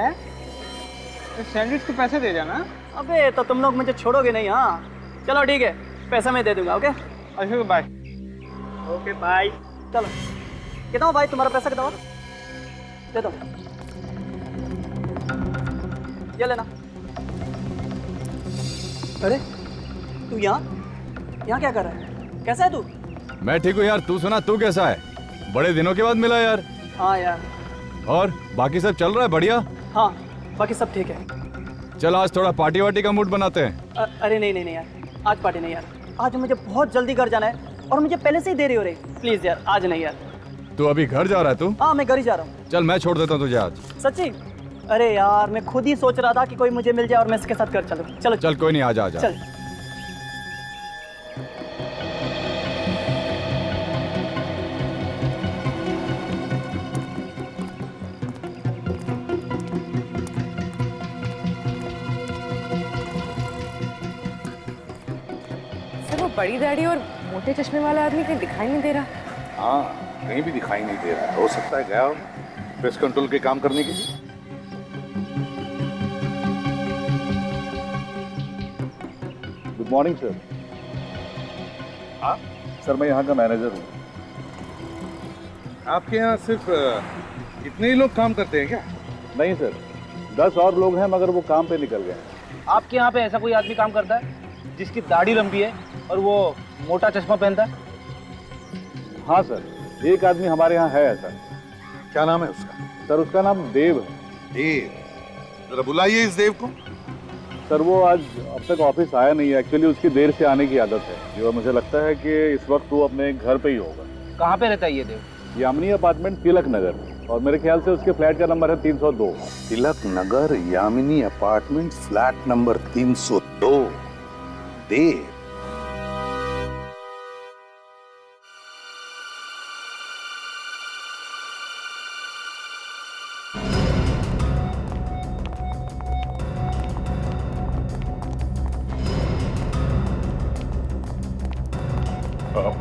सैंडविच के पैसे दे जाना। अबे तो तुम लोग मुझे छोड़ोगे नहीं। हाँ चलो ठीक है, पैसा मैं दे दूंगा। ओके अच्छा बाय। Okay bye. चलो कितना भाई तुम्हारा पैसा कितना दे दो, ये लेना। अरे तू यहाँ क्या कर रहा है? कैसा है तू? मैं ठीक हूँ यार, तू सुना, तू कैसा है? बड़े दिनों के बाद मिला यार। हाँ यार। और बाकी सब चल रहा है बढ़िया? हाँ बाकी सब ठीक है। चल आज थोड़ा पार्टी वार्टी का मूड बनाते हैं। अरे नहीं यार, आज पार्टी नहीं यार। आज मुझे बहुत जल्दी घर जाना है और मुझे पहले से ही देरी हो रही। प्लीज यार आज नहीं यार। तू अभी घर जा रहा है? तू? हाँ मैं घर ही जा रहा हूँ। चल मैं छोड़ देता हूँ तुझे आज। सच्ची? अरे यार मैं खुद ही सोच रहा था कि कोई मुझे मिल जाए और मैं इसके साथ घर चलूँ। चलो चल कोई नहीं, आ जा। चल। सर वो बड़ी दाढ़ी और मोटे चश्मे वाला आदमी कहीं दिखाई नहीं दे रहा। हाँ कहीं भी दिखाई नहीं दे रहा। हो सकता है गया हो पेस्ट कंट्रोल के काम करने के लिए। Good morning sir. हाँ सर, मैं यहाँ का मैनेजर हूँ। आपके यहाँ सिर्फ इतने ही लोग काम करते हैं क्या? नहीं सर, 10 और लोग हैं मगर वो काम पे निकल गए हैं। आपके यहाँ पे ऐसा कोई आदमी काम करता है जिसकी दाढ़ी लंबी है और वो मोटा चश्मा पहनता है? हाँ सर, एक आदमी हमारे यहाँ है ऐसा। क्या नाम है उसका? सर उसका नाम देव है। देव? जरा बुलाइए इस देव को। सर वो आज अब तक ऑफिस आया नहीं है। एक्चुअली उसकी देर से आने की आदत है, जो मुझे लगता है कि इस वक्त वो अपने घर पे ही होगा। कहाँ पे रहता है ये देव? यामिनी अपार्टमेंट, तिलक नगर, और मेरे ख्याल से उसके फ्लैट का नंबर है 302। Tilak Nagar, Yamini apartment, flat number 302। देव?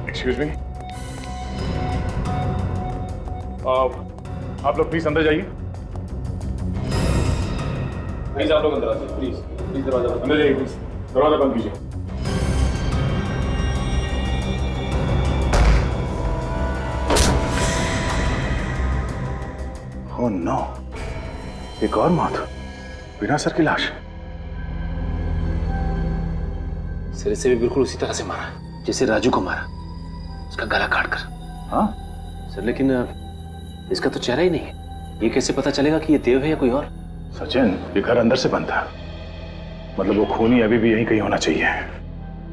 एक्सक्यूज मी, आप लोग प्लीज अंदर जाइए। प्लीज आप लोग अंदर आइए। प्लीज दरवाजा अंदर जाइए। प्लीज दरवाजा बंद कीजिए। ओह नो, एक और मौत, बिना सर की लाश। सिर से भी बिल्कुल उसी तरह से मारा जैसे राजू को मारा, उसका गला काट कर। हाँ सर, लेकिन इसका तो चेहरा ही नहीं है। ये कैसे पता चलेगा कि ये देव है या कोई और? सचिन, ये घर अंदर से बंद था, मतलब वो खूनी अभी भी यहीं कहीं होना चाहिए।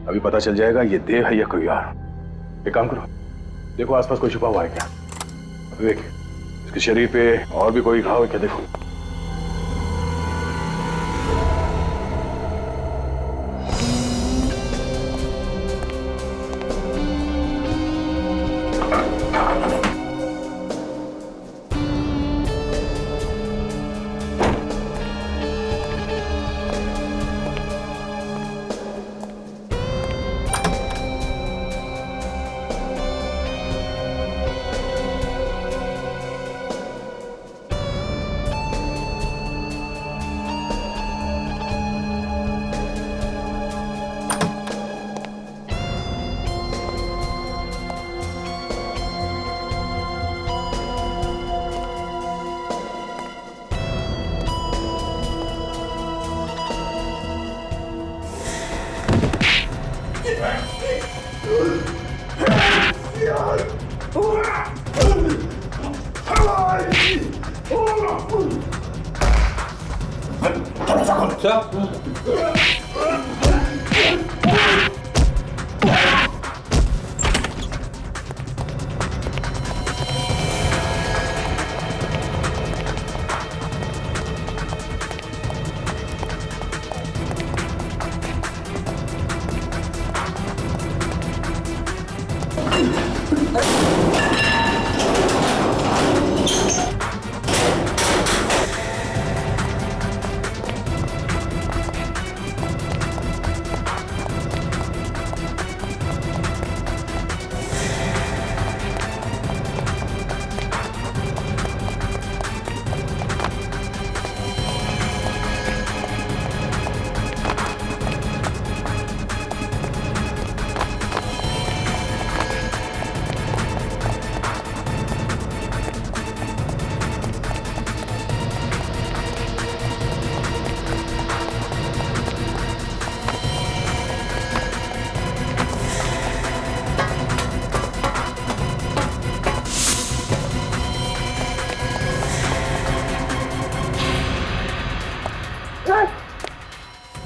अभी पता चल जाएगा ये देव है या कोई और। एक काम करो, देखो आसपास कोई छुपा हुआ है क्या। विवेक, इसके शरीर पे और भी कोई घाव है क्या, देखो।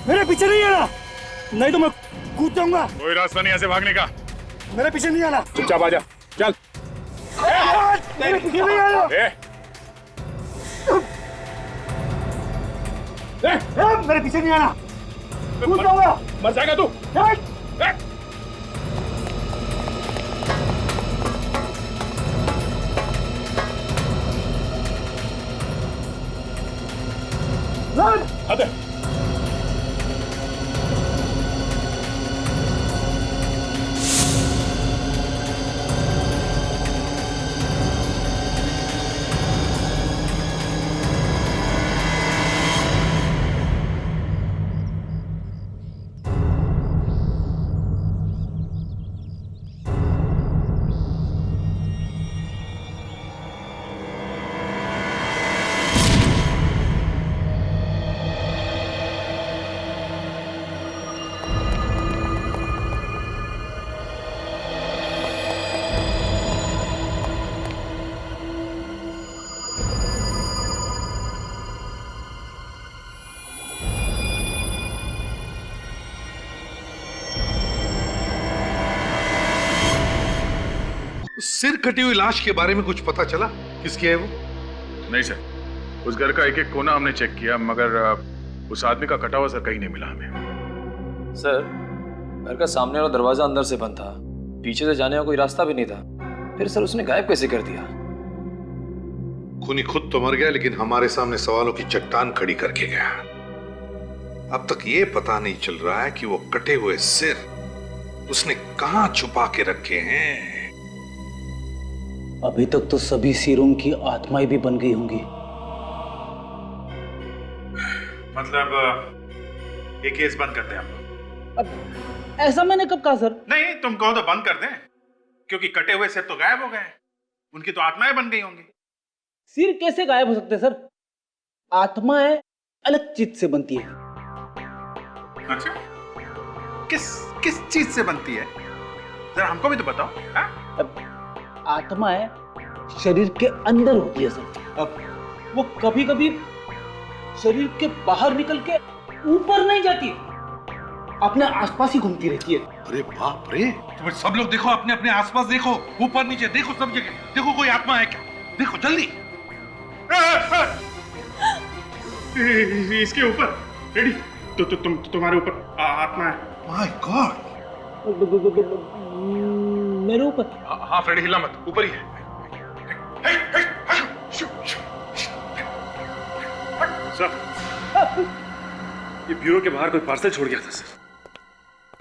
मेरे पीछे नहीं आना, नहीं तो मैं कूद जाऊंगा। कोई रास्ता नहीं ऐसे भागने का। मेरे पीछे नहीं आना। चुपचाप आ जा, चल। मेरे पीछे नहीं आना। मेरे पीछे नहीं आना, कूद जाऊंगा। मर जाएगा तू। अरे सिर कटी हुई लाश के बारे में कुछ पता चला? किसकी है वो? नहीं सर, उस घर का एक एक कोना हमने चेक किया, मगर उस आदमी का कटा हुआ सर कहीं नहीं मिला हमें। सर, घर का सामने वाला दरवाजा अंदर से बंद था, पीछे से जाने का कोई रास्ता भी नहीं था। फिर सर उसने गायब कैसे कर दिया? खूनी खुद तो मर गया, लेकिन हमारे सामने सवालों की चट्टान खड़ी करके गया। अब तक ये पता नहीं चल रहा है कि वो कटे हुए सिर उसने कहां छुपा के रखे हैं। अभी तक तो सभी सिरों की आत्माएं भी बन गई होंगी। मतलब ये केस बंद करते हैं हम लोग। अब ऐसा मैंने कब कहा सर? नहीं, तुम कहो तो बंद कर दें, क्योंकि कटे हुए सिर तो गायब हो गए हैं, उनकी तो आत्माएं बन गई होंगी। सिर कैसे गायब हो सकते हैं सर? आत्माएं अलग चीज से बनती है। अच्छा, किस चीज से बनती है? जरा हमको भी तो बताओ। आत्माएं शरीर के अंदर होती है सर। अब वो कभी कभी शरीर के बाहर निकल के ऊपर नहीं जाती, अपने आसपास ही घूमती रहती है। अरे बाप रे, तुम सब लोग देखो, अपने अपने आसपास देखो, ऊपर नीचे देखो, सब जगह देखो, कोई आत्मा है क्या? देखो जल्दी। इसके ऊपर रेडी तो तुम्हारे ऊपर आत्मा है। माय गॉड, मेरे ऊपर? हाँ फ्रेडी, हिला मत, ऊपर ही है। सर, ये ब्यूरो के बाहर कोई पार्सल छोड़ गया था सर।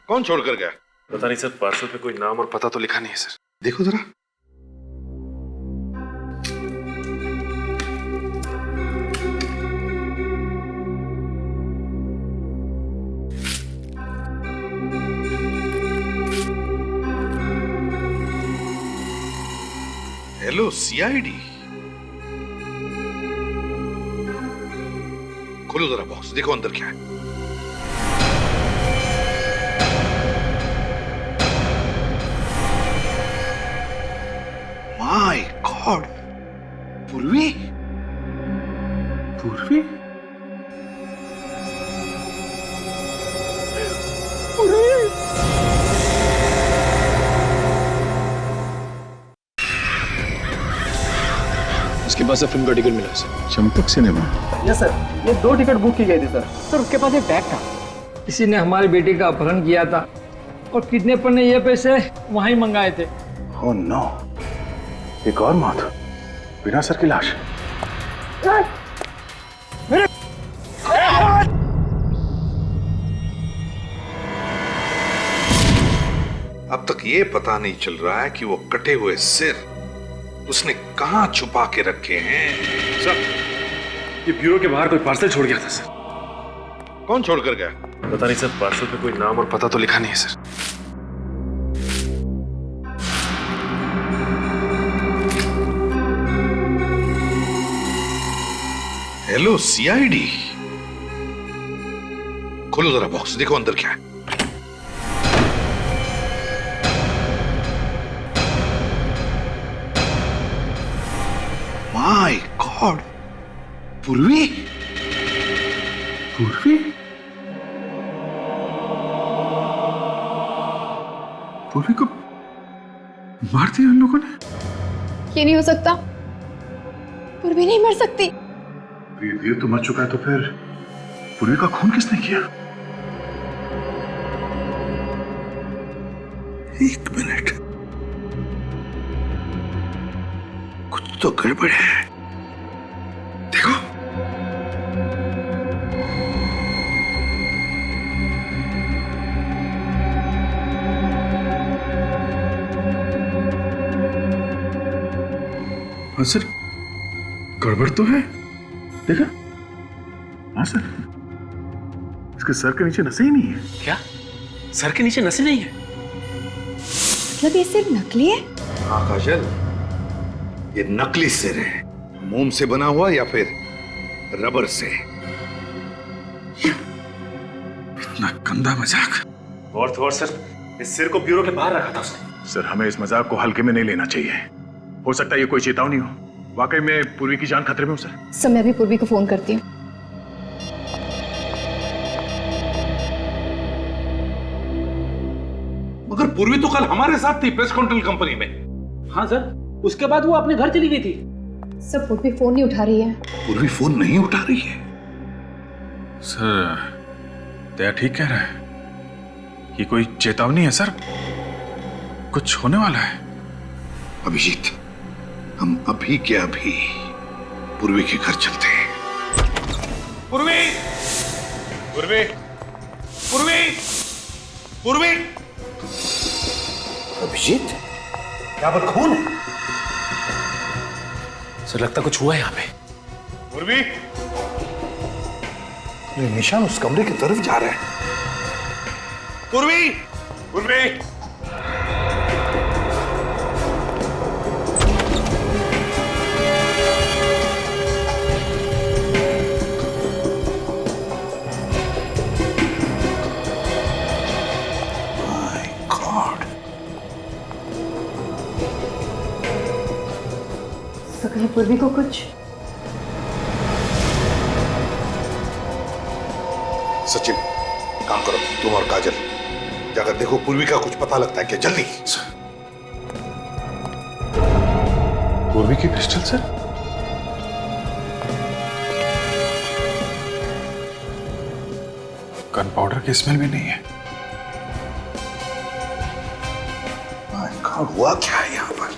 कौन छोड़ कर गया? पता नहीं सर, पार्सल पे कोई नाम और पता तो लिखा नहीं है सर। देखो जरा। हेलो सीआईडी, खोलो जरा बॉक्स, देखो अंदर क्या है। माय गॉड, पूर्वी। पास से फिल्म का टिकट मिला sir. Champak cinema? Yes sir, ये 2 टिकट बुक की गई थी सर। सर उसके पास एक बैग था, किसी ने हमारी बेटी का अपहरण किया था और किडनैपर ने ये पैसे वहीं मंगाए थे। ओह नो, एक और मौत बिना सर की लाश। अब तक ये पता नहीं चल रहा है कि वो कटे हुए सिर उसने कहां छुपा के रखे हैं। सर, ये ब्यूरो के बाहर कोई पार्सल छोड़ गया था सर। कौन छोड़कर गया? पता नहीं सर, पार्सल पे कोई नाम और पता तो लिखा नहीं है सर। हेलो सीआईडी, खोलो जरा बॉक्स, देखो अंदर क्या है। माय गॉड, पूर्वी? पूर्वी? पूर्वी को मार दिया उन लोगों ने? ये नहीं हो सकता, पूर्वी नहीं मर सकती। वीर तो मर चुका है, तो फिर पूर्वी का खून किसने किया? एक मिनट, कुछ तो गड़बड़ है। देखो, हाँ सर, गड़बड़ तो है। देखा? हाँ सर, इसके सर के नीचे नसें ही नहीं है। क्या सर के नीचे नसें नहीं है? मतलब ये सिर्फ नकली है? हाँ काजल, ये नकली सिर है। मोम से बना हुआ या फिर रबर से। इतना गंदा मजाक। और तो और सर, इस सिर को ब्यूरो के बाहर रखा था उसने। सर, हमें इस मजाक को हल्के में नहीं लेना चाहिए। हो सकता है ये कोई चेतावनी हो। वाकई में पूर्वी की जान खतरे में हो सर। मैं भी पूर्वी को फोन करती हूँ। मगर पूर्वी तो कल हमारे साथ थी प्रेस कंट्रोल कंपनी में। हाँ सर, उसके बाद वो अपने घर चली गई थी। सर पूर्वी फोन नहीं उठा रही है। पूर्वी फोन नहीं उठा रही है? सर, दया ठीक कह रहा है, ये कोई चेतावनी है सर, कुछ होने वाला है। अभिजीत, हम अभी के अभी पूर्वी के घर चलते हैं। पूर्वी! पूर्वी! पूर्वी! पूर्वी! अभिजीत, यहाँ पर खून है। सर लगता कुछ हुआ है यहाँ पे। पूर्वी! निशान उस कमरे की तरफ जा रहा है। पूर्वी! पूर्वी! तो कहीं पूर्वी को कुछ? सचिन, काम करो, तुम और काजल जाकर देखो पूर्वी का कुछ पता लगता है क्या। जल्दी। पूर्वी की पिस्टल सर? गन पाउडर की स्मेल भी नहीं है। हुआ क्या है यहाँ पर?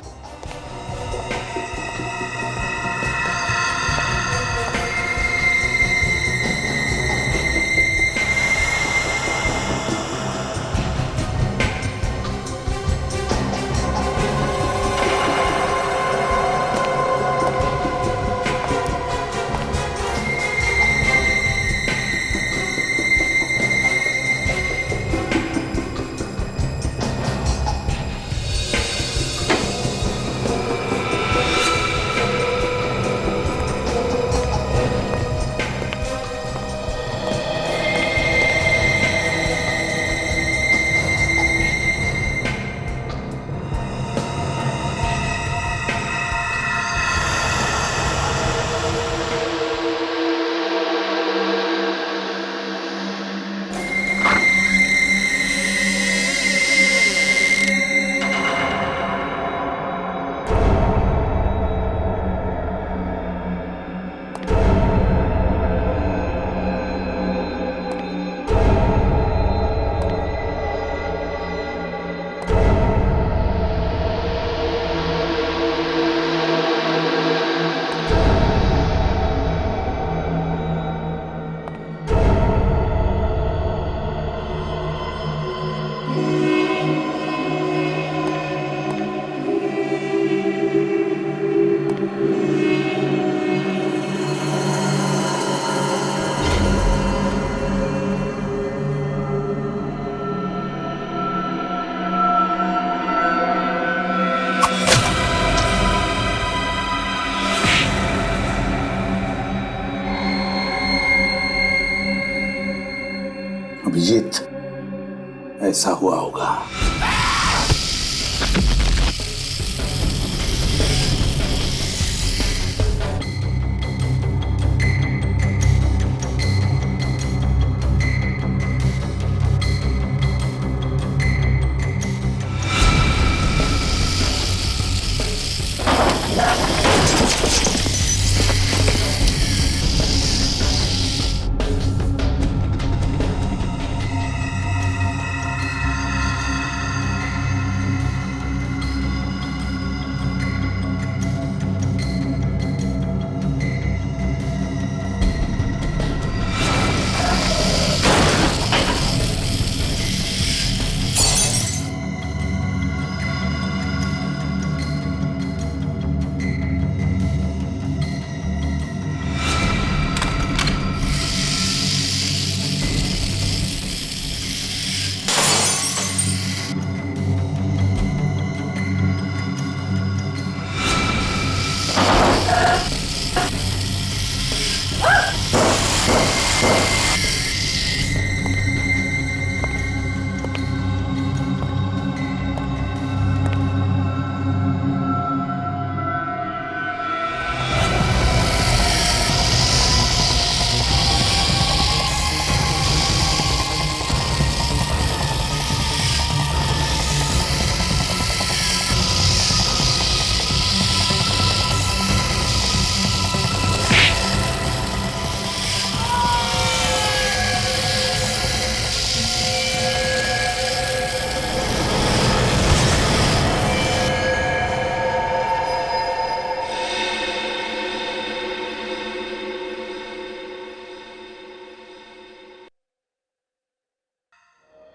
अभिजीत, ऐसा हुआ होगा।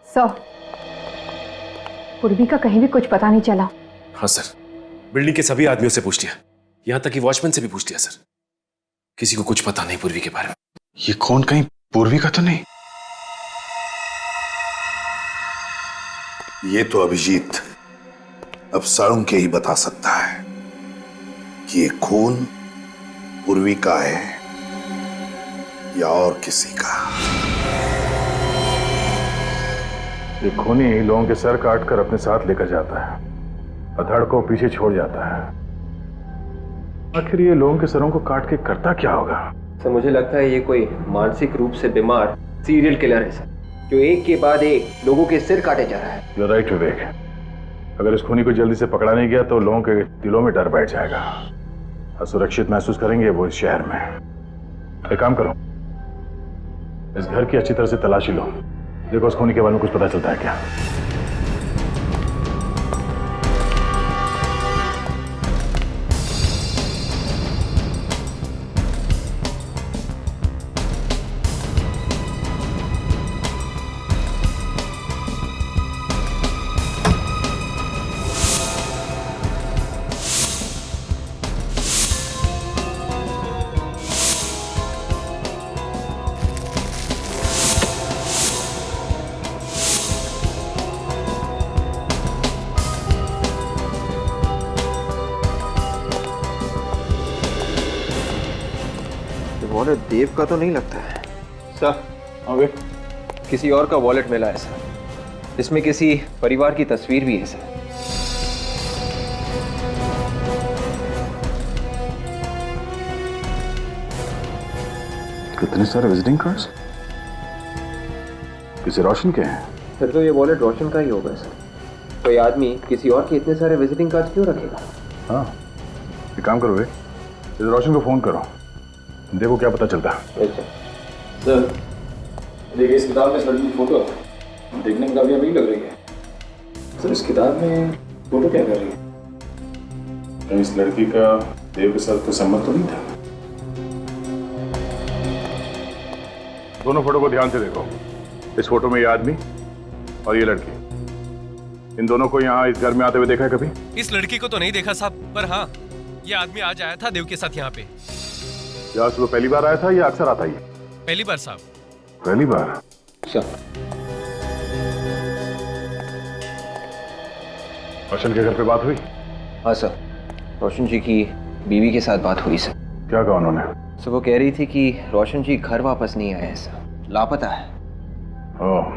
सर, पूर्वी का कहीं भी कुछ पता नहीं चला। हाँ सर, बिल्डिंग के सभी आदमियों से पूछ लिया, यहां तक कि वॉचमैन से भी पूछ लिया सर। किसी को कुछ पता नहीं पूर्वी के बारे में। ये कौन, कहीं पूर्वी का तो नहीं? ये तो अभिजीत अब साळुंके के ही बता सकता है कि ये खून पूर्वी का है या और किसी का। ये खूनी लोगों के सर काट कर अपने साथ लेकर जाता है, अधड़ को पीछे छोड़ जाता है। आखिर ये लोगों के सरों को काट के करता क्या होगा? सर मुझे लगता है ये कोई मानसिक रूप से बीमार सीरियल किलर है सर, जो एक के बाद एक लोगों के सिर काटे जा रहा है। You're right, विवेक। अगर इस खूनी को जल्दी से पकड़ा नहीं गया तो लोगों के दिलों में डर बैठ जाएगा, असुरक्षित महसूस करेंगे वो इस शहर में। एक काम करो, इस घर की अच्छी तरह से तलाशी लो, देखो उस खूनी के बारे में कुछ पता चलता है क्या। वॉलेट देव का तो नहीं लगता है सर। किसी और का वॉलेट मिला है सर, इसमें किसी परिवार की तस्वीर भी है सर। कितने सारे विजिटिंग कार्ड्स? किसी रोशन के हैं? सर तो ये वॉलेट रोशन का ही होगा सर। कोई आदमी किसी और के इतने सारे विजिटिंग कार्ड्स क्यों रखेगा? हाँ, एक काम करो, इस रोशन को फोन करो, देखो क्या पता चलता है। सर देखिए, इस किताब में इस लड़की की फोटो है, देखने में काफी अमीर लग रही है। सर इस किताब में फोटो क्या कर रही है? तो इस लड़की का देव के साथ कोई संबंध तो नहीं था? दोनों फोटो को ध्यान से देखो। इस फोटो में ये आदमी और ये लड़की, इन दोनों को यहाँ इस घर में आते हुए देखा है कभी? इस लड़की को तो नहीं देखा साहब, पर हाँ ये आदमी आज आया था देव के साथ यहाँ पे। क्या वो पहली बार आया था या अक्सर आता ही? पहली बार साहब। पहली बार? रोशन के घर पे बात हुई? हाँ सर, रोशन जी की बीवी के साथ बात हुई सर। क्या कहा उन्होंने? सर वो कह रही थी कि रोशन जी घर वापस नहीं आए सर, लापता है। ओह,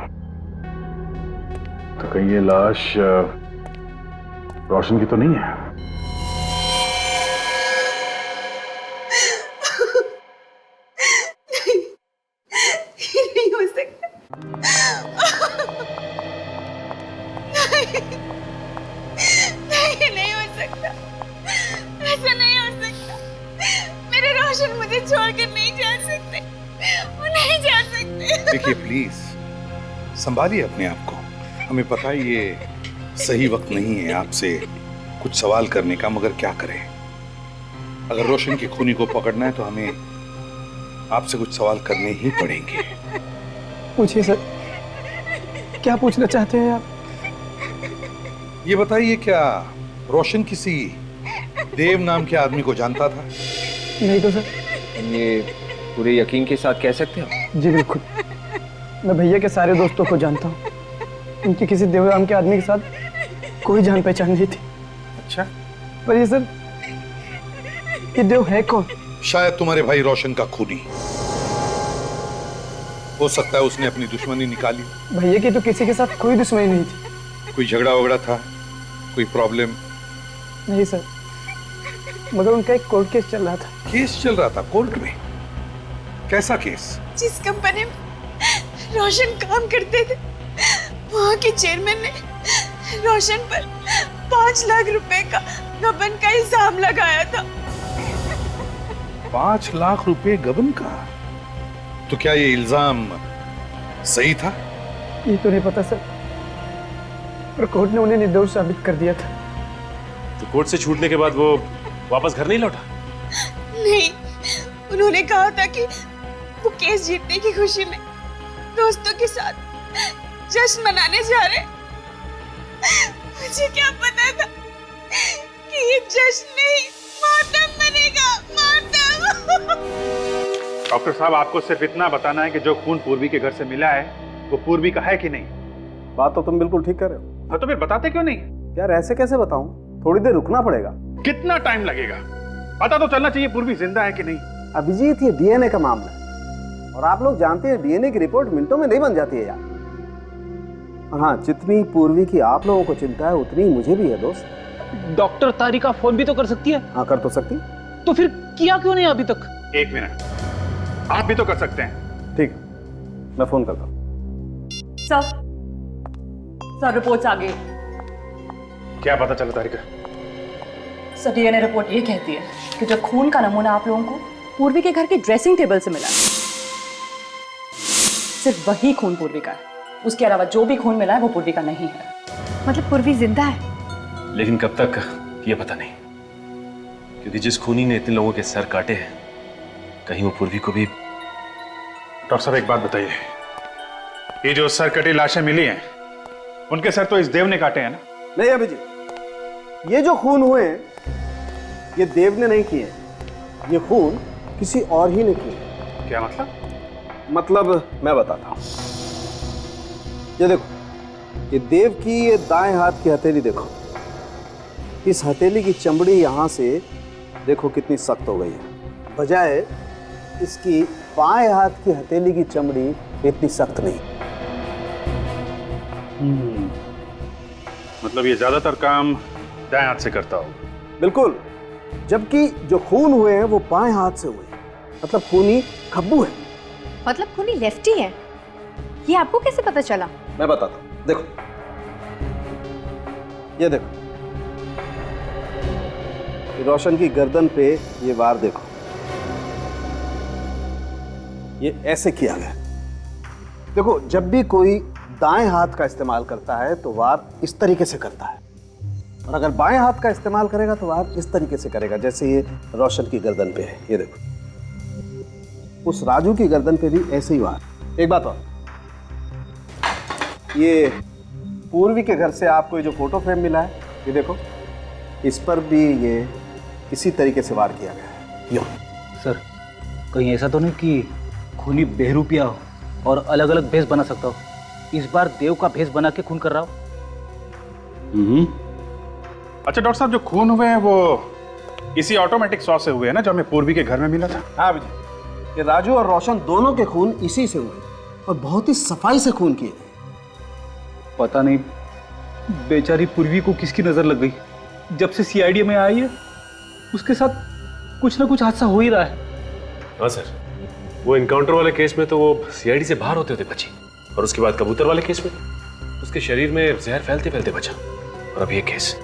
तो कहीं ये लाश रोशन की तो नहीं है? नहीं हो सकता। नहीं हो सकता, ऐसा नहीं हो सकता। मेरे रोशन मुझे छोड़कर नहीं जा सकते, वो नहीं जा सकते। देखिए प्लीज संभालिए अपने आप को। हमें पता है ये सही वक्त नहीं है आपसे कुछ सवाल करने का, मगर क्या करें। अगर रोशन की खूनी को पकड़ना है तो हमें आपसे कुछ सवाल करने ही पड़ेंगे। पूछिए सर, क्या पूछना चाहते हैं आप? ये बताइए, क्या रोशन किसी देव नाम के आदमी को जानता था? नहीं तो सर। ये पूरे यकीन के साथ कह सकते हो? जी बिल्कुल, मैं भैया के सारे दोस्तों को जानता हूँ। उनकी किसी देव नाम के आदमी के साथ कोई जान पहचान नहीं थी। अच्छा, पर ये सर, ये देव है कौन? शायद तुम्हारे भाई रोशन का खूनी हो सकता है। उसने अपनी दुश्मनी निकाली। भैया की तो किसी के साथ कोई दुश्मनी नहीं थी। कोई झगड़ा वगड़ा था, कोई प्रॉब्लम? नहीं सर, मगर उनका एक कोर्ट केस चल रहा था। केस चल रहा था कोर्ट में? कैसा केस? जिस कंपनी में रोशन काम करते थे, वहाँ के चेयरमैन ने रोशन पर 5 लाख रुपए का गबन का इल्जाम लगाया था। 5 लाख रुपए गबन का? तो क्या ये इल्जाम सही था? ये तो नहीं पता सर, पर कोर्ट ने उन्हें निर्दोष साबित कर दिया था। तो कोर्ट से छूटने के बाद वो वापस घर नहीं लौटा? नहीं, उन्होंने कहा था कि वो केस जीतने की खुशी में दोस्तों के साथ जश्न मनाने जा रहे। मुझे क्या पता था कि ये जश्न नहीं मातम बनेगा, मातम। डॉक्टर साहब, आपको सिर्फ इतना बताना है कि जो खून पूर्वी के घर से मिला है वो पूर्वी का है कि नहीं। बात तो तुम बिल्कुल ठीक कर रहे हो। हाँ, तो फिर बताते क्यों नहीं? यार ऐसे कैसे बताऊं, थोड़ी देर रुकना पड़ेगा। कितना टाइम लगेगा? पता तो चलना चाहिए पूर्वी जिंदा है कि नहीं। अभिजीत, ये डीएनए का मामला है और आप लोग जानते हैं डीएनए की रिपोर्ट मिनटों में नहीं बन जाती है यार। और हाँ, जितनी पूर्वी की आप लोगों को चिंता है उतनी मुझे भी है दोस्त। डॉक्टर तारिका फोन भी तो कर सकती है। हाँ, कर तो सकती। तो फिर किया क्यों नहीं अभी तक? 1 मिनट, आप भी तो कर सकते हैं। ठीक, मैं फोन करता हूँ। सर रिपोर्ट्स आ गई। क्या पता चला तारिका? सर डीएनए रिपोर्ट ये कहती है कि जो खून का नमूना आप लोगों को पूर्वी के घर के ड्रेसिंग टेबल से मिला है, सिर्फ वही खून पूर्वी का है। उसके अलावा जो भी खून मिला है वो पूर्वी का नहीं है। मतलब पूर्वी जिंदा है? लेकिन कब तक ये पता नहीं, क्योंकि जिस खूनी ने इतने लोगों के सर काटे हैं, कहीं वो पूर्वी को भी। डॉक्टर साहब, एक बात बताइए, ये जो सर कटी लाशें मिली हैं, उनके सर तो इस देव ने काटे हैं ना? नहीं अभिजीत, ये जो खून हुए हैं ये देव ने नहीं किए, ये खून किसी और ही ने किए। क्या मतलब? मतलब मैं बताता हूं। ये देखो, ये देव की ये दाएं हाथ की हथेली देखो। इस हथेली की चमड़ी यहां से देखो कितनी सख्त हो गई है, बजाय इसकी बाएं हाथ की हथेली की चमड़ी इतनी सख्त नहीं। मतलब ये ज्यादातर काम दाएं हाथ से करता हो? बिल्कुल, जबकि जो खून हुए हैं वो बाएं हाथ से हुए, मतलब खूनी खब्बू है। मतलब खूनी लेफ्टी है? ये आपको कैसे पता चला? मैं बताता हूं, देखो ये देखो, ये रोशन की गर्दन पे ये वार देखो, ये ऐसे किया गया। देखो, जब भी कोई दाएं हाथ का इस्तेमाल करता है तो वार इस तरीके से करता है, और अगर बाएं हाथ का इस्तेमाल करेगा तो वार इस तरीके से करेगा, जैसे ये रोशन की गर्दन पे है। ये देखो, उस राजू की गर्दन पे भी ऐसे ही वार। एक बात और, ये पूर्वी के घर से आपको ये जो फोटो फ्रेम मिला है, ये देखो, इस पर भी ये इसी तरीके से वार किया गया है। यो सर, कहीं ऐसा तो नहीं कि खूनी बेहरूपिया हो और अलग अलग भेष बना सकता हो? इस बार देव का भेष बना के खून कर रहा हो। अच्छा डॉक्टर साहब, जो खून हुए हैं वो इसी ऑटोमेटिक सॉ से हुए हैं ना, जो हमें पूर्वी के घर में मिला था? हाँ भैया, ये राजू और रोशन दोनों के खून इसी से हुए। और बहुत ही सफाई से खून किए गए। पता नहीं बेचारी पूर्वी को किसकी नजर लग गई। जब से सीआईडी में आई है उसके साथ कुछ ना कुछ हादसा हो ही रहा है। हाँ सर, वो इनकाउंटर वाले केस में तो वो सीआईडी से बाहर होते होते बची, और उसके बाद कबूतर वाले केस में उसके शरीर में जहर फैलते फैलते बचा, और अब ये केस।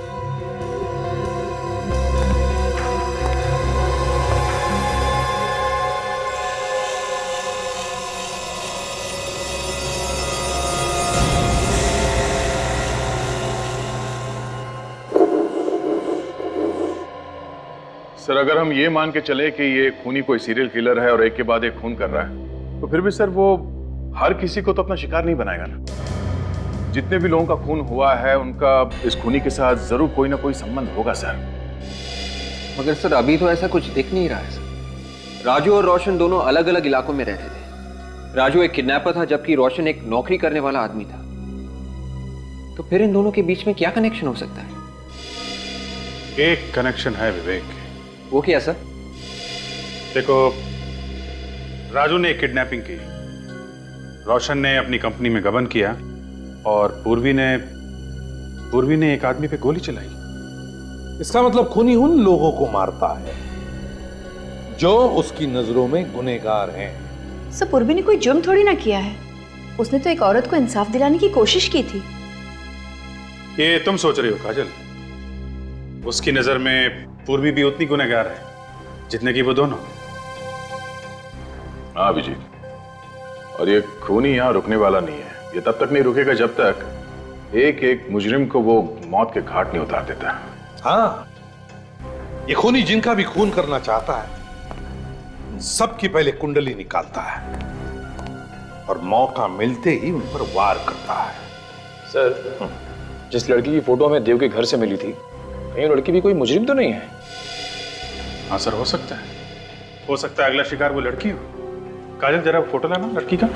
सर अगर हम ये मान के चले कि ये खूनी कोई सीरियल किलर है और एक के बाद एक खून कर रहा है, तो फिर भी सर वो हर किसी को तो अपना शिकार नहीं बनाएगा ना। जितने भी लोगों का खून हुआ है उनका इस खूनी के साथ जरूर कोई ना कोई संबंध होगा सर। मगर सर अभी तो ऐसा कुछ दिख नहीं रहा है सर। राजू और रोशन दोनों अलग अलग इलाकों में रहते थे। राजू एक किडनैपर था जबकि रोशन एक नौकरी करने वाला आदमी था। तो फिर इन दोनों के बीच में क्या कनेक्शन हो सकता है? एक कनेक्शन है विवेक। वो क्या सर? देखो, राजू ने एक किडनैपिंग की, रोशन ने अपनी कंपनी में गबन किया, और पूर्वी ने एक आदमी पे गोली चलाई। इसका मतलब खूनी उन लोगों को मारता है जो उसकी नजरों में गुनहगार हैं। सर पूर्वी ने कोई जुर्म थोड़ी ना किया है। उसने तो एक औरत को इंसाफ दिलाने की कोशिश की थी। ये तुम सोच रही हो काजल। उसकी नजर में पूर्वी भी उतनी गुनहगार है जितने की वो दोनों। हाँ अभिजीत, और ये खूनी यहाँ रुकने वाला नहीं है। ये तब तक नहीं रुकेगा जब तक एक एक मुजरिम को वो मौत के घाट नहीं उतार देता। हाँ, ये खूनी जिनका भी खून करना चाहता है सबकी पहले कुंडली निकालता है और मौका मिलते ही उन पर वार करता है। सर, जिस लड़की की फोटो हमें देव के घर से मिली थी, कहीं लड़की भी कोई मुजरिम तो नहीं है? हाँ सर, हो सकता है अगला शिकार वो लड़की हो। काजल जरा फोटो लाना लड़की का।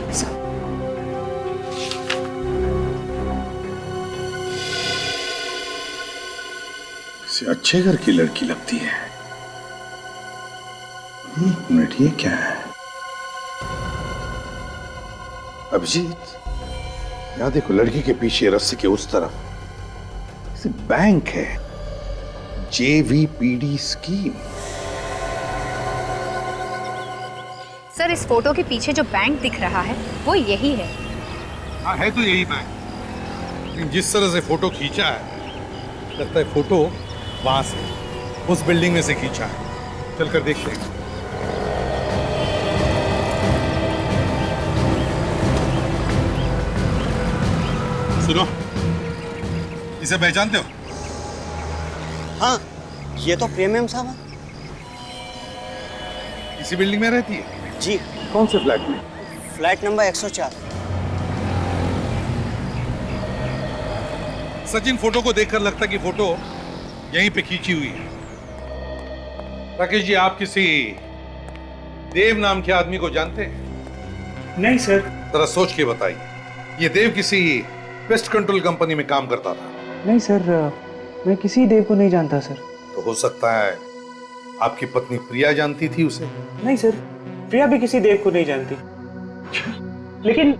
किसी अच्छे घर की लड़की लगती है। एक मिनट, ये क्या है? अभिजीत, यहां देखो, लड़की के पीछे रस्सी के उस तरफ बैंक है। JVPD scheme. सर इस फोटो के पीछे जो बैंक दिख रहा है वो यही है। हाँ, है तो यही बैंक, लेकिन जिस तरह से फोटो खींचा है लगता है फोटो वहां से, उस बिल्डिंग में से खींचा है। चलकर देखते हैं। सुनो, इसे पहचानते हो? हाँ, ये तो प्रेमियम साहब है। इसी बिल्डिंग में रहती है? जी। कौन से फ्लैट में? Flat number 104। सचिन, फोटो को देखकर लगता है कि फोटो यहीं पे खींची हुई है। राकेश जी, आप किसी देव नाम के आदमी को जानते हैं? नहीं सर। जरा सोच के बताइए। ये देव किसी पेस्ट कंट्रोल कंपनी में काम करता था? नहीं सर, मैं किसी देव को नहीं जानता सर। तो हो सकता है आपकी पत्नी प्रिया जानती थी उसे? नहीं सर, प्रिया भी किसी देव को नहीं जानती। लेकिन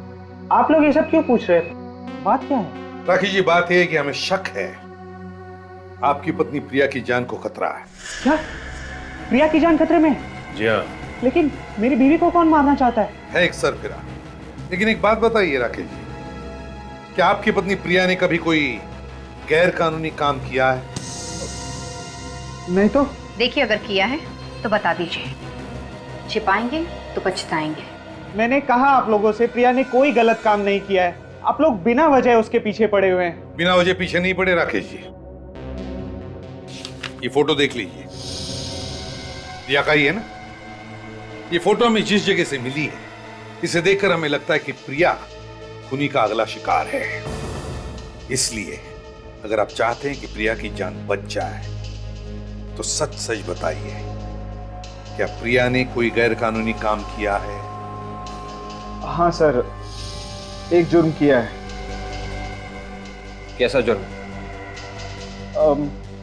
आप लोग ये सब क्यों पूछ रहे हैं? बात क्या है? राकेश जी, बात यह है कि हमें शक है आपकी पत्नी प्रिया की जान को खतरा है। क्या? प्रिया की जान खतरे में है? जी हाँ। लेकिन मेरी बीवी को कौन मारना चाहता है? एक सरफिरा। लेकिन एक बात बताइए राकेश जी, क्या आपकी पत्नी प्रिया ने कभी कोई गैर कानूनी काम किया है? नहीं तो। देखिए अगर किया है तो बता दीजिए, छिपाएंगे तो पछताएंगे। मैंने कहा आप लोगों से, प्रिया ने कोई गलत काम नहीं किया है। आप लोग बिना वजह उसके पीछे पड़े हुए हैं। बिना वजह पीछे नहीं पड़े राकेश जी। ये फोटो देख लीजिए, प्रिया का ही है ना? ये फोटो हमें जिस जगह से मिली है, इसे देखकर हमें लगता है कि प्रिया खूनी का अगला शिकार है। इसलिए अगर आप चाहते हैं कि प्रिया की जान बच जाए तो सच सच बताइए, क्या प्रिया ने कोई गैर कानूनी काम किया है? हाँ सर, एक जुर्म किया है। कैसा जुर्म?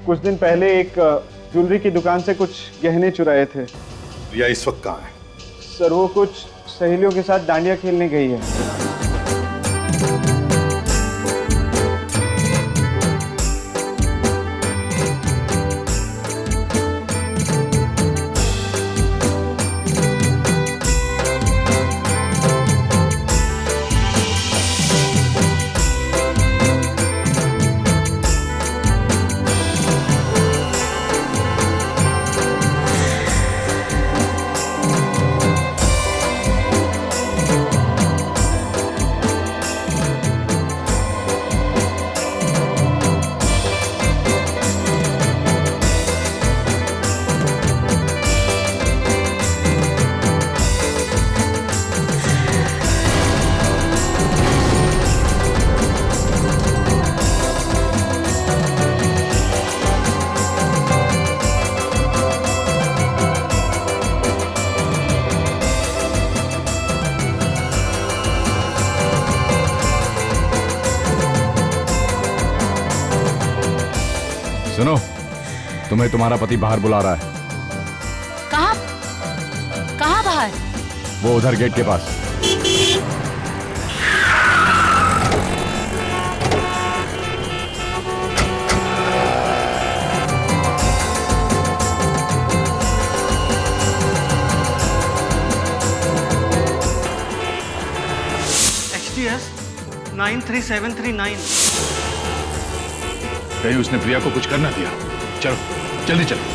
कुछ दिन पहले एक ज्वेलरी की दुकान से कुछ गहने चुराए थे। प्रिया इस वक्त कहाँ है? सर वो कुछ सहेलियों के साथ डांडिया खेलने गई है। सुनो, तुम्हें तुम्हारा पति बाहर बुला रहा है। कहाँ? कहाँ बाहर? वो उधर गेट के पास। XTS 93739। कहीं उसने प्रिया को कुछ करना दिया। चलो जल्दी चलो।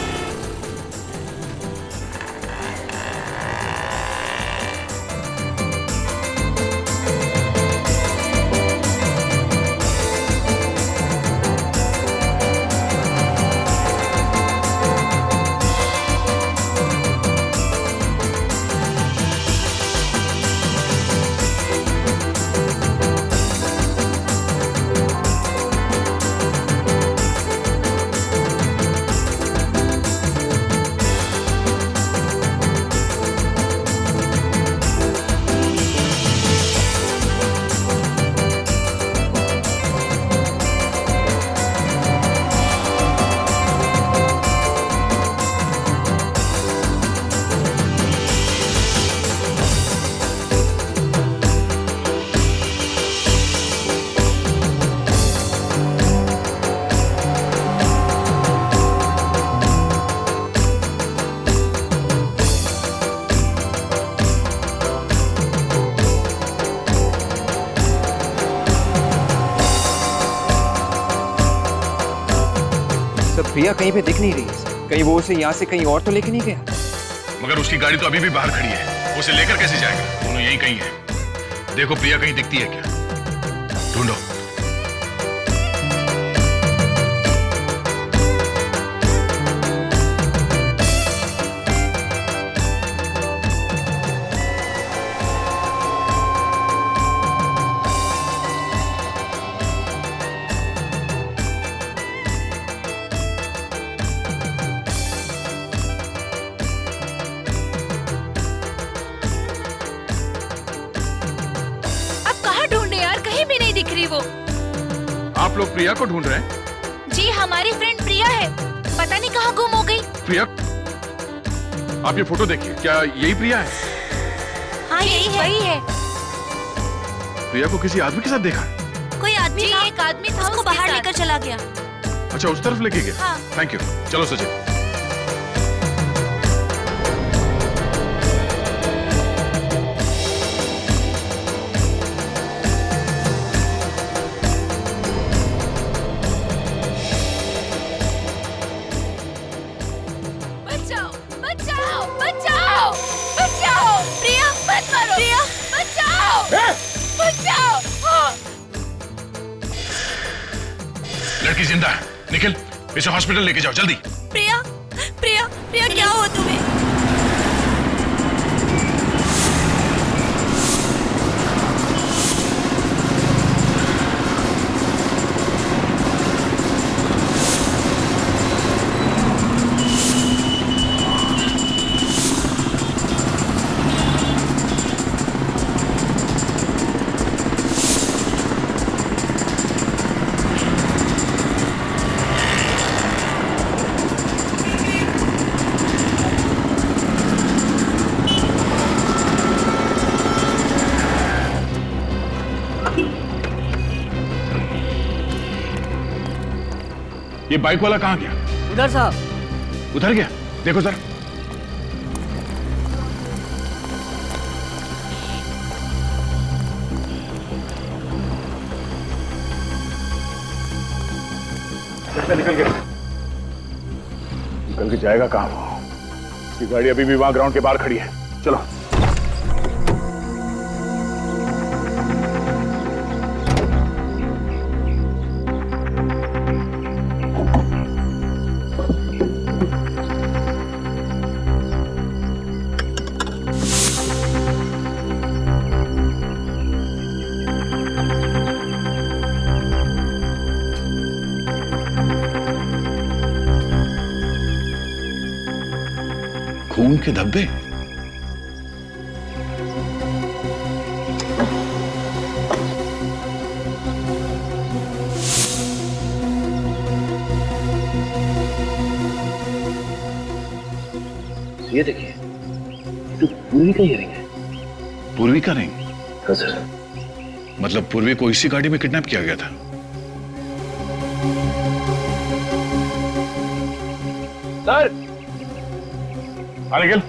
प्रिया कहीं पे दिख नहीं रही है। कहीं वो उसे यहाँ से कहीं और तो लेके नहीं गया? मगर उसकी गाड़ी तो अभी भी बाहर खड़ी है, उसे लेकर कैसे जाएगा? दोनों यहीं कहीं है। देखो प्रिया कहीं दिखती है क्या, ढूंढो। वो आप लोग प्रिया को ढूंढ रहे हैं? जी, हमारी फ्रेंड प्रिया है, पता नहीं कहाँ गुम हो गई। प्रिया, आप ये फोटो देखिए, क्या यही प्रिया है? हाँ यही है। वही है। प्रिया को किसी आदमी के साथ देखा है? कोई आदमी था, एक आदमी था, उसको बाहर लेकर चला गया। अच्छा, उस तरफ लेके गया। हाँ। Thank you. चलो सचिन। लड़की जिंदा है, निखिल इसे हॉस्पिटल लेके जाओ जल्दी। प्रिया, प्रिया, प्रिया क्या हुआ तुम्हें? ये बाइक वाला कहाँ गया? उधर साहब। उधर गया? देखो सर। निकल गया। निकल के जाएगा कहाँ वो? उसकी गाड़ी अभी भी वहां ग्राउंड के बाहर खड़ी है। चलो। खून के धब्बे। ये देखिए, तो पूर्वी का रिंग है। पूर्वी का रिंग? हाँ सर। मतलब पूर्वी को इसी गाड़ी में किडनैप किया गया था? सर। हाँ निखिल।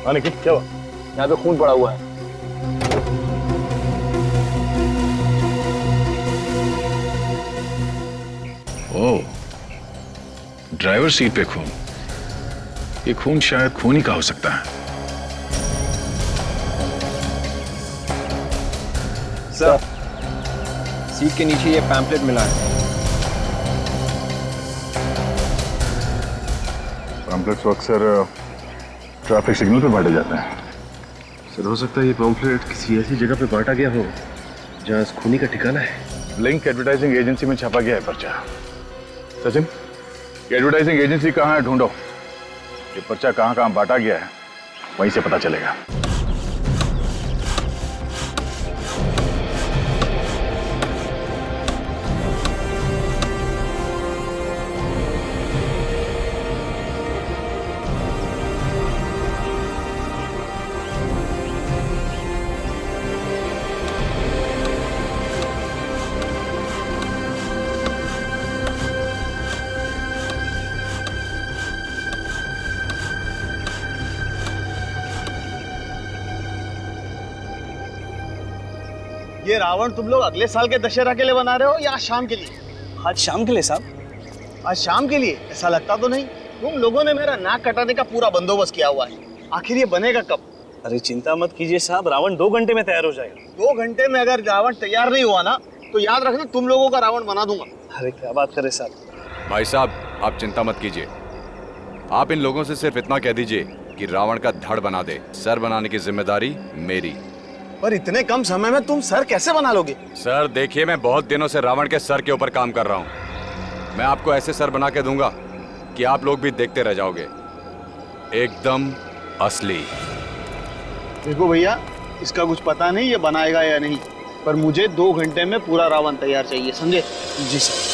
हाँ निखिल, क्या हुआ? यहाँ पे खून पड़ा हुआ है। ओह, ड्राइवर सीट पे खून। ये खून शायद खून ही का हो सकता है। सर, सीट के नीचे ये पैम्पलेट मिला है। पैम्पलेट्स अक्सर ट्रैफिक सिग्नल पे बांटे जाते हैं। सर, हो सकता है ये पैम्पलेट किसी ऐसी जगह पे बांटा गया हो जहाँ इस खूनी का ठिकाना है। लिंक एडवर्टाइजिंग एजेंसी में छापा गया है पर्चा। सचिन, ये एडवर्टाइजिंग एजेंसी कहाँ है ढूंढो। ये पर्चा कहाँ कहाँ बांटा गया है वहीं से पता चलेगा। ये रावण तुम लोग अगले साल के दशहरा के लिए बना रहे हो या आज शाम के लिए? आज शाम के लिए साहब। आज शाम के लिए? ऐसा लगता तो नहीं। तुम लोगों ने मेरा नाक कटाने का पूरा बंदोबस्त किया हुआ है। आखिर ये बनेगा कब? अरे चिंता मत कीजिए साहब, रावण 2 घंटे में तैयार हो जाएगा। 2 घंटे में अगर रावण तैयार नहीं हुआ ना तो याद रखना तुम लोगों का रावण बना दूंगा। अरे क्या बात करे साहब। भाई साहब, आप चिंता मत कीजिए। आप इन लोगों से सिर्फ इतना कह दीजिए कि रावण का धड़ बना दे। सर बनाने की जिम्मेदारी मेरी। पर इतने कम समय में तुम सर कैसे बना लोगे? सर देखिए, मैं बहुत दिनों से रावण के सर के ऊपर काम कर रहा हूँ। मैं आपको ऐसे सर बना के दूंगा कि आप लोग भी देखते रह जाओगे। एकदम असली। देखो भैया, इसका कुछ पता नहीं ये बनाएगा या नहीं, पर मुझे 2 घंटे में पूरा रावण तैयार चाहिए, समझे? जी सर।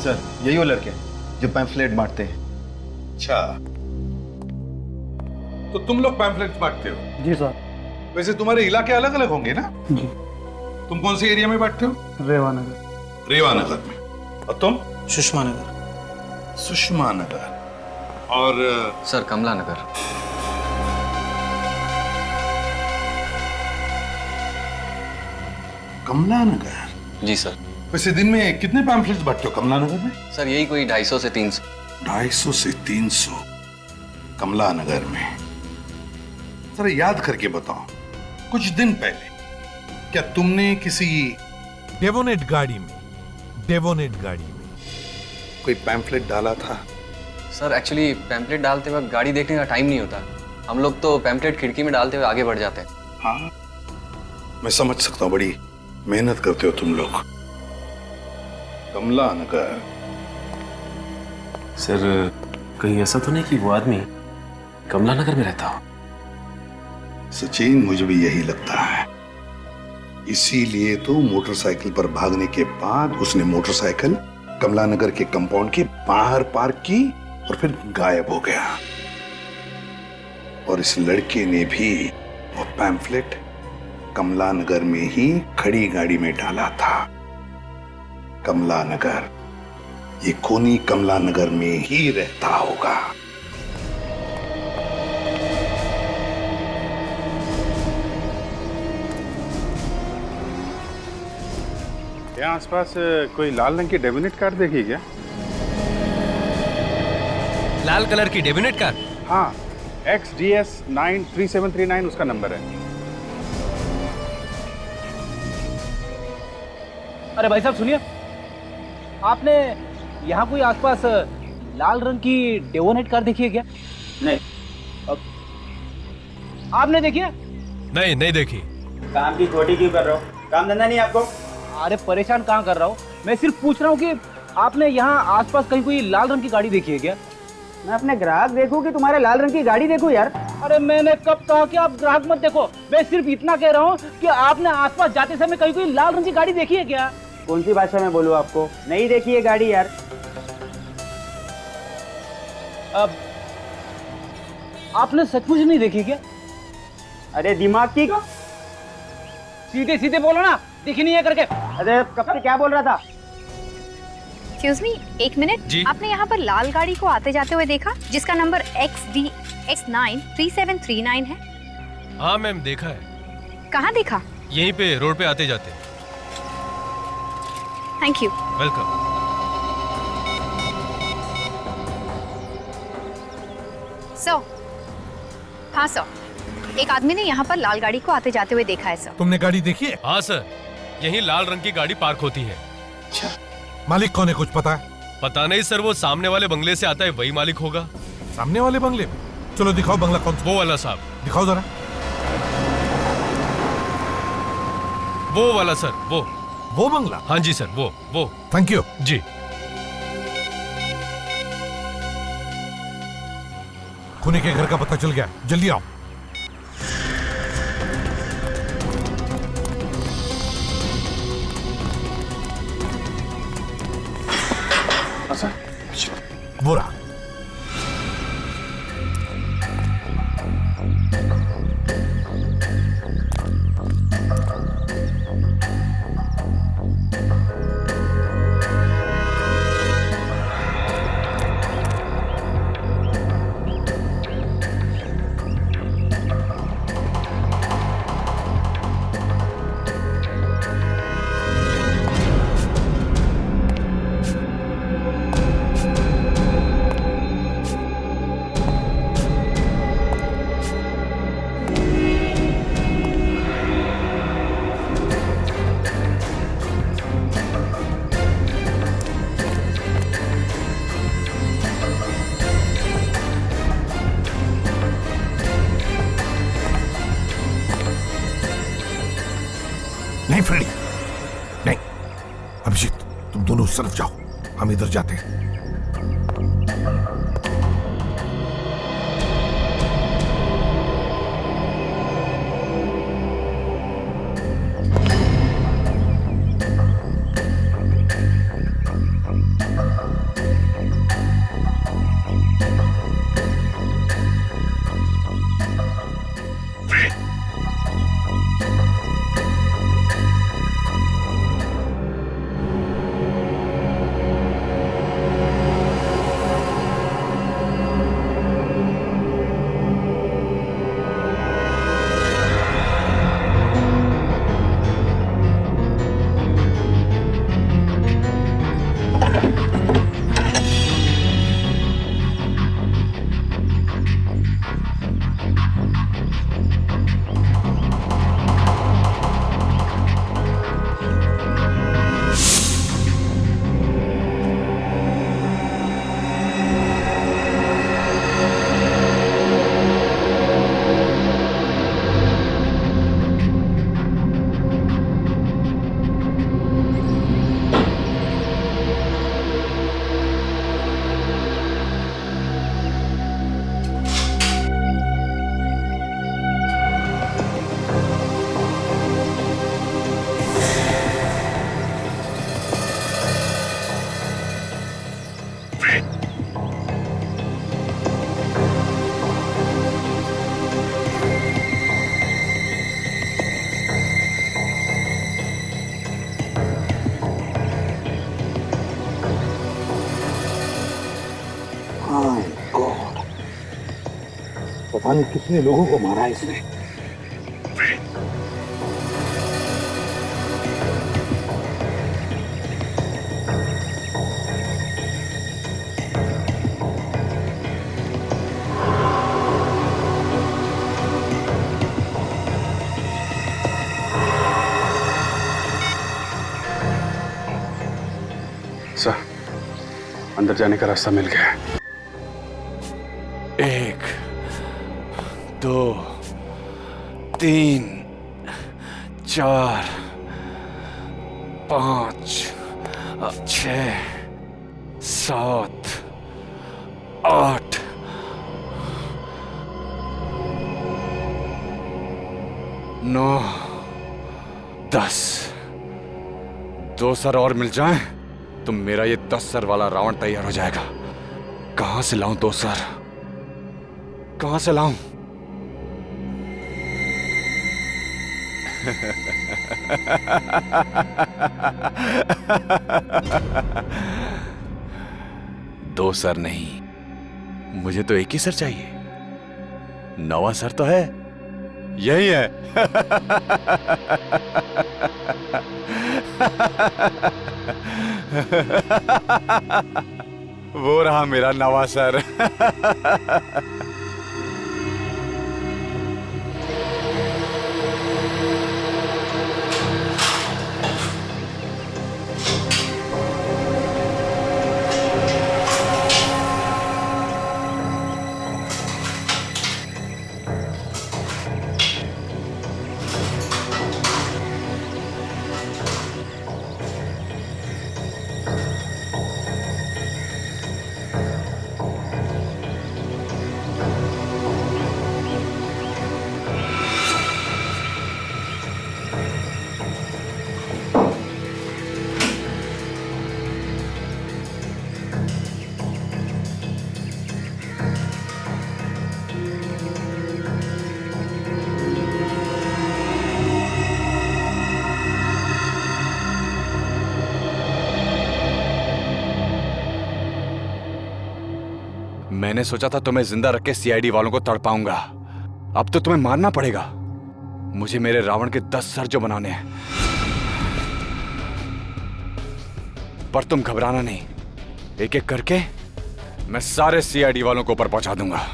सर, यही वो लड़के जो पैम्फलेट बांटते हैं। अच्छा, तो तुम लोग पैम्फलेट बांटते हो? जी सर। वैसे तुम्हारे इलाके अलग अलग होंगे ना? जी। तुम कौन से एरिया में बांटते हो? रेवानगर। रेवानगर में। और तुम? सुषमा नगर। सुषमा नगर। और सर, कमला नगर। कमला नगर? जी सर। वैसे दिन में कितने पैम्फलेट्स बांटते हो कमला नगर में? सर यही कोई 250 से 300। 250 से 300 कमला नगर में। सर याद करके बताओ, कुछ दिन पहले क्या तुमने किसी डेवोनेट गाड़ी में कोई पैम्फलेट डाला था? सर एक्चुअली पैम्पलेट डालते वक्त गाड़ी देखने का टाइम नहीं होता। हम लोग तो पैम्पलेट खिड़की में डालते हुए आगे बढ़ जाते हैं। हाँ, मैं समझ सकता हूँ, बड़ी मेहनत करते हो तुम लोग। कमला नगर। सर, कहीं ऐसा तो नहीं कि वो आदमी कमला नगर में रहता हो? सचिन, मुझे भी यही लगता है। इसीलिए तो मोटरसाइकिल पर भागने के बाद उसने मोटरसाइकिल कमला नगर के कंपाउंड के बाहर पार्क की और फिर गायब हो गया। और इस लड़के ने भी वो पैम्फलेट कमला नगर में ही खड़ी गाड़ी में डाला था। कमला नगर, ये खूनी कमला नगर में ही रहता होगा। यहाँ आसपास कोई लाल रंग की डेबिनेट कार देखी क्या? लाल कलर की डेबिनेट कार? हाँ, XDS 93739 उसका नंबर है। अरे भाई साहब सुनिए, आपने यहाँ कोई आसपास लाल रंग की डेवोनेट कार देखी है क्या? नहीं। आपने देखी है? नहीं, नहीं देखी। काम की खोटी क्यों कर रहे हो? काम धंधा नहीं आपको? अरे परेशान कहाँ कर रहा हूँ, मैं सिर्फ पूछ रहा हूँ कि आपने यहाँ आसपास कहीं कोई लाल रंग की गाड़ी देखी है क्या? मैं अपने ग्राहक देखूं कि तुम्हारे लाल रंग की गाड़ी देखूं यार? अरे मैंने कब कहा कि आप ग्राहक मत देखो, मैं सिर्फ इतना कह रहा हूँ कि आपने आसपास जाते समय कहीं कोई लाल रंग की गाड़ी देखी है क्या? कौन सी भाषा में बोलूं आपको? नहीं देखी है गाड़ी यार। अब आपने सचमुच नहीं देखी क्या? अरे दिमाग की सीधे सीधे बोलो ना, दिखी नहीं है करके। अरे कब से क्या बोल रहा था? एक्सक्यूज मी, एक मिनट। आपने यहाँ पर लाल गाड़ी को आते जाते हुए देखा जिसका नंबर XDX 93739 है? हाँ मैम, देखा है। कहाँ देखा? यहीं पे रोड पे आते जाते। Thank you. वेलकम। सर, हाँ सर, एक आदमी ने यहाँ पर लाल गाड़ी को आते जाते हुए देखा है सर। तुमने गाड़ी देखी है? हाँ सर, यहीं लाल रंग की गाड़ी पार्क होती है। अच्छा, मालिक कौन है कुछ पता है? पता नहीं सर, वो सामने वाले बंगले से आता है, वही मालिक होगा। सामने वाले बंगले में? चलो दिखाओ बंगला कौन सा। वो वाला साहब। दिखाओ जरा। वो वाला सर, वो बंगला? हाँ जी सर, वो। थैंक यू जी। खूनी के घर का पता चल गया, जल्दी आओ। बुरा नहीं फ्रेडी, नहीं। अभिजीत, तुम दोनों उस तरफ जाओ, हम इधर जाते हैं। माय गॉड, पता नहीं कितने लोगों को मारा इसने। सर, अंदर जाने का रास्ता मिल गया। 1 2 3 4 5 6 7 8 9 10। 2 सर और मिल जाएं तो मेरा ये 10 सर वाला रावण तैयार हो जाएगा। कहां से लाऊं 2 सर? कहां से लाऊं? दो सर नहीं, मुझे तो एक ही सर चाहिए। 9वां सर तो है, यही है। वो रहा मेरा 9वां सर। मैंने सोचा था तुम्हें जिंदा रख के सीआईडी वालों को तड़ पाऊंगा। अब तो तुम्हें मारना पड़ेगा। मुझे मेरे रावण के 10 सर जो बनाने हैं। पर तुम घबराना नहीं, एक एक करके मैं सारे सीआईडी वालों को ऊपर पहुंचा दूंगा।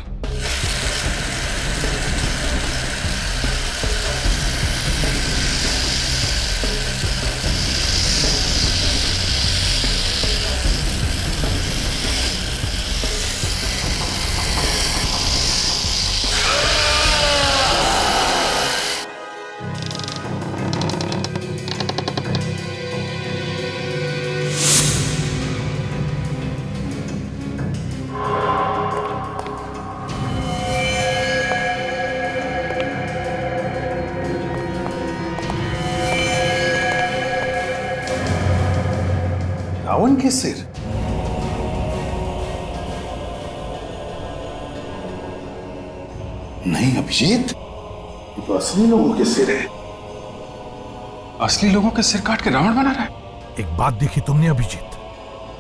रावण के सिर? नहीं अभिजीत, ये तो असली लोगों के सिर है। असली लोगों के सिर काट के रावण बना रहा है? एक बात देखी तुमने अभिजीत,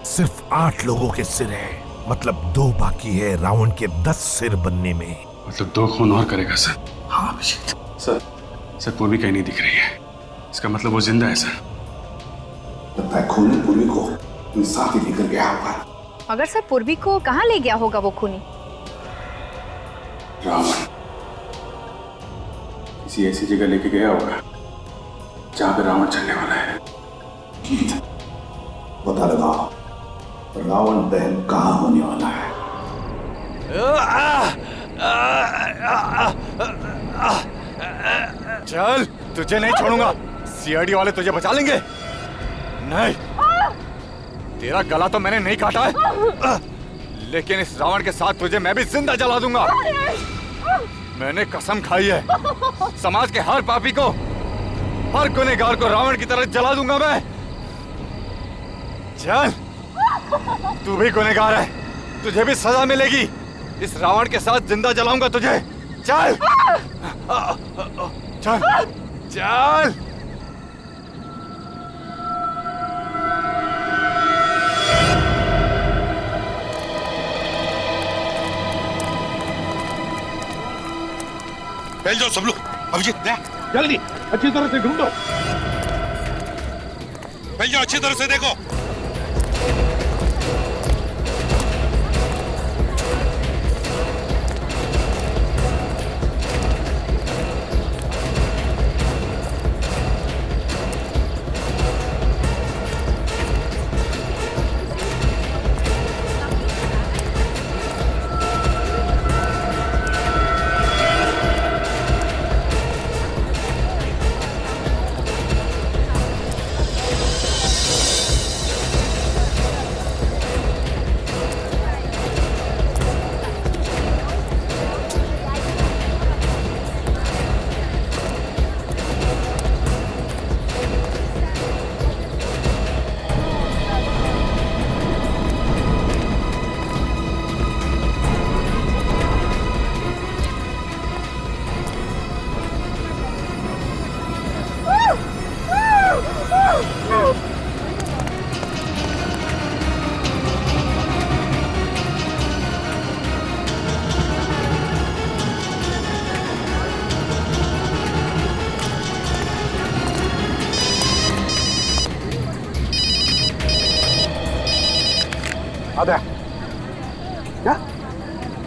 सिर्फ 8 लोगों के सिर है, मतलब 2 बाकी है रावण के 10 सिर बनने में। मतलब 2 खून और करेगा सर? हाँ अभिजीत। सर पूर्वी कहीं नहीं दिख रही है, इसका मतलब वो जिंदा है सर। लगता है खूनी पूर्वी को साथ ही लेकर गया होगा। मगर सर पूर्वी को कहाँ ले गया होगा वो खूनी? रावण किसी ऐसी जगह लेके गया होगा जहां पे रावण चलने वाला है। पता लगाओ रावण दहन कहाँ होने वाला है। चल, तुझे नहीं छोड़ूंगा। सीआईडी वाले तुझे बचा लेंगे। नहीं, तेरा गला तो मैंने नहीं काटा है, लेकिन इस रावण के साथ तुझे मैं भी जिंदा जला दूंगा। मैंने कसम खाई है, समाज के हर पापी को, हर गुनहगार को रावण की तरह जला दूंगा मैं। चल, तू भी गुनहगार है, तुझे भी सजा मिलेगी। इस रावण के साथ जिंदा जलाऊंगा तुझे। चल चल चल। फैल जाओ सब लोग। अभिजीत देख, जल्दी अच्छी तरह से ढूंढो। फैल जाओ, अच्छी तरह से देखो। आधा क्या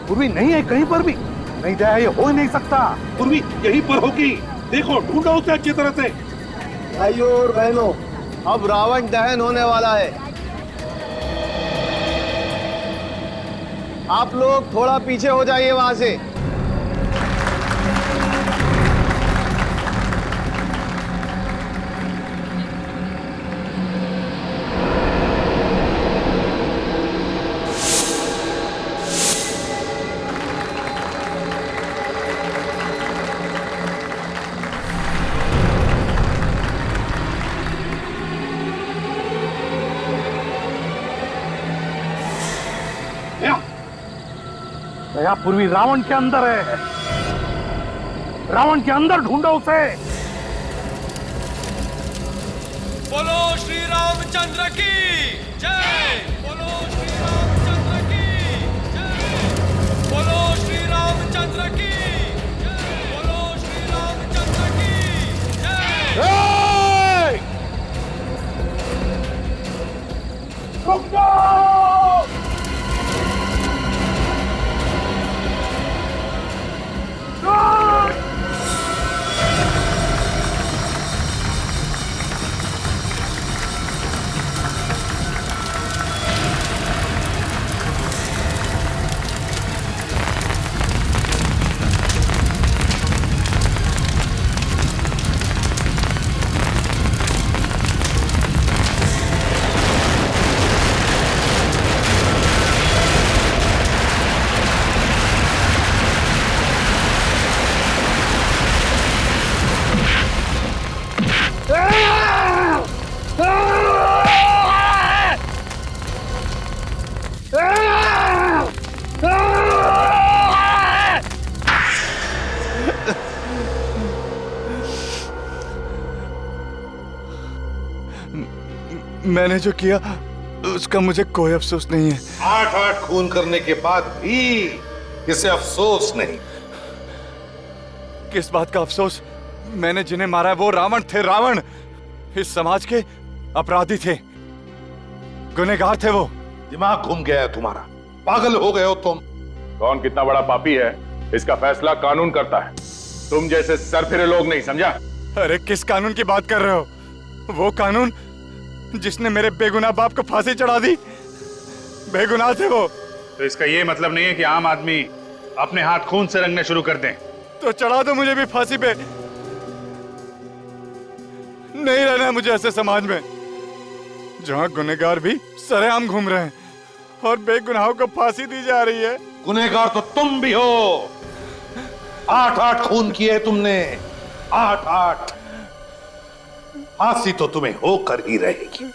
पूर्वी नहीं है कहीं पर भी? नहीं जाए, ये हो ही नहीं सकता। पूर्वी यहीं पर होगी, देखो ढूंढो उसे अच्छी तरह से। भाइयों और बहनों, अब रावण दहन होने वाला है। आप लोग थोड़ा पीछे हो जाइए वहां से। दया पूर्वी रावण के अंदर है, रावण के अंदर ढूंढो उसे। बोलो श्री रामचंद्र की जय। बोलो श्री रामचंद्र की जय। बोलो श्री रामचंद्र की जय। बोलो श्री रामचंद्र की जय। रुक जाओ। मैंने जो किया उसका मुझे कोई अफसोस नहीं है। 8-8 खून करने के बाद भी इसे अफसोस नहीं। किस बात का अफसोस? मैंने जिन्हें मारा है वो रावण थे, रावण। इस समाज के अपराधी थे, गुनहगार थे वो। दिमाग घूम गया है तुम्हारा, पागल हो गए हो तुम। कौन कितना बड़ा पापी है इसका फैसला कानून करता है, तुम जैसे सरफिरे लोग नहीं, समझा? अरे किस कानून की बात कर रहे हो? वो कानून जिसने मेरे बेगुनाह बाप को फांसी चढ़ा दी, बेगुनाह थे वो। तो इसका ये मतलब नहीं है कि आम आदमी अपने हाथ खून से रंगने शुरू कर दें। तो चढ़ा दो मुझे भी फांसी पे। नहीं रहना है मुझे ऐसे समाज में जहां गुनहगार भी सरेआम घूम रहे हैं और बेगुनाहों को फांसी दी जा रही है। गुनहगार तो तुम भी हो। 8-8 खून किए तुमने, 8-8। फांसी तो तुम्हें होकर ही रहेगी।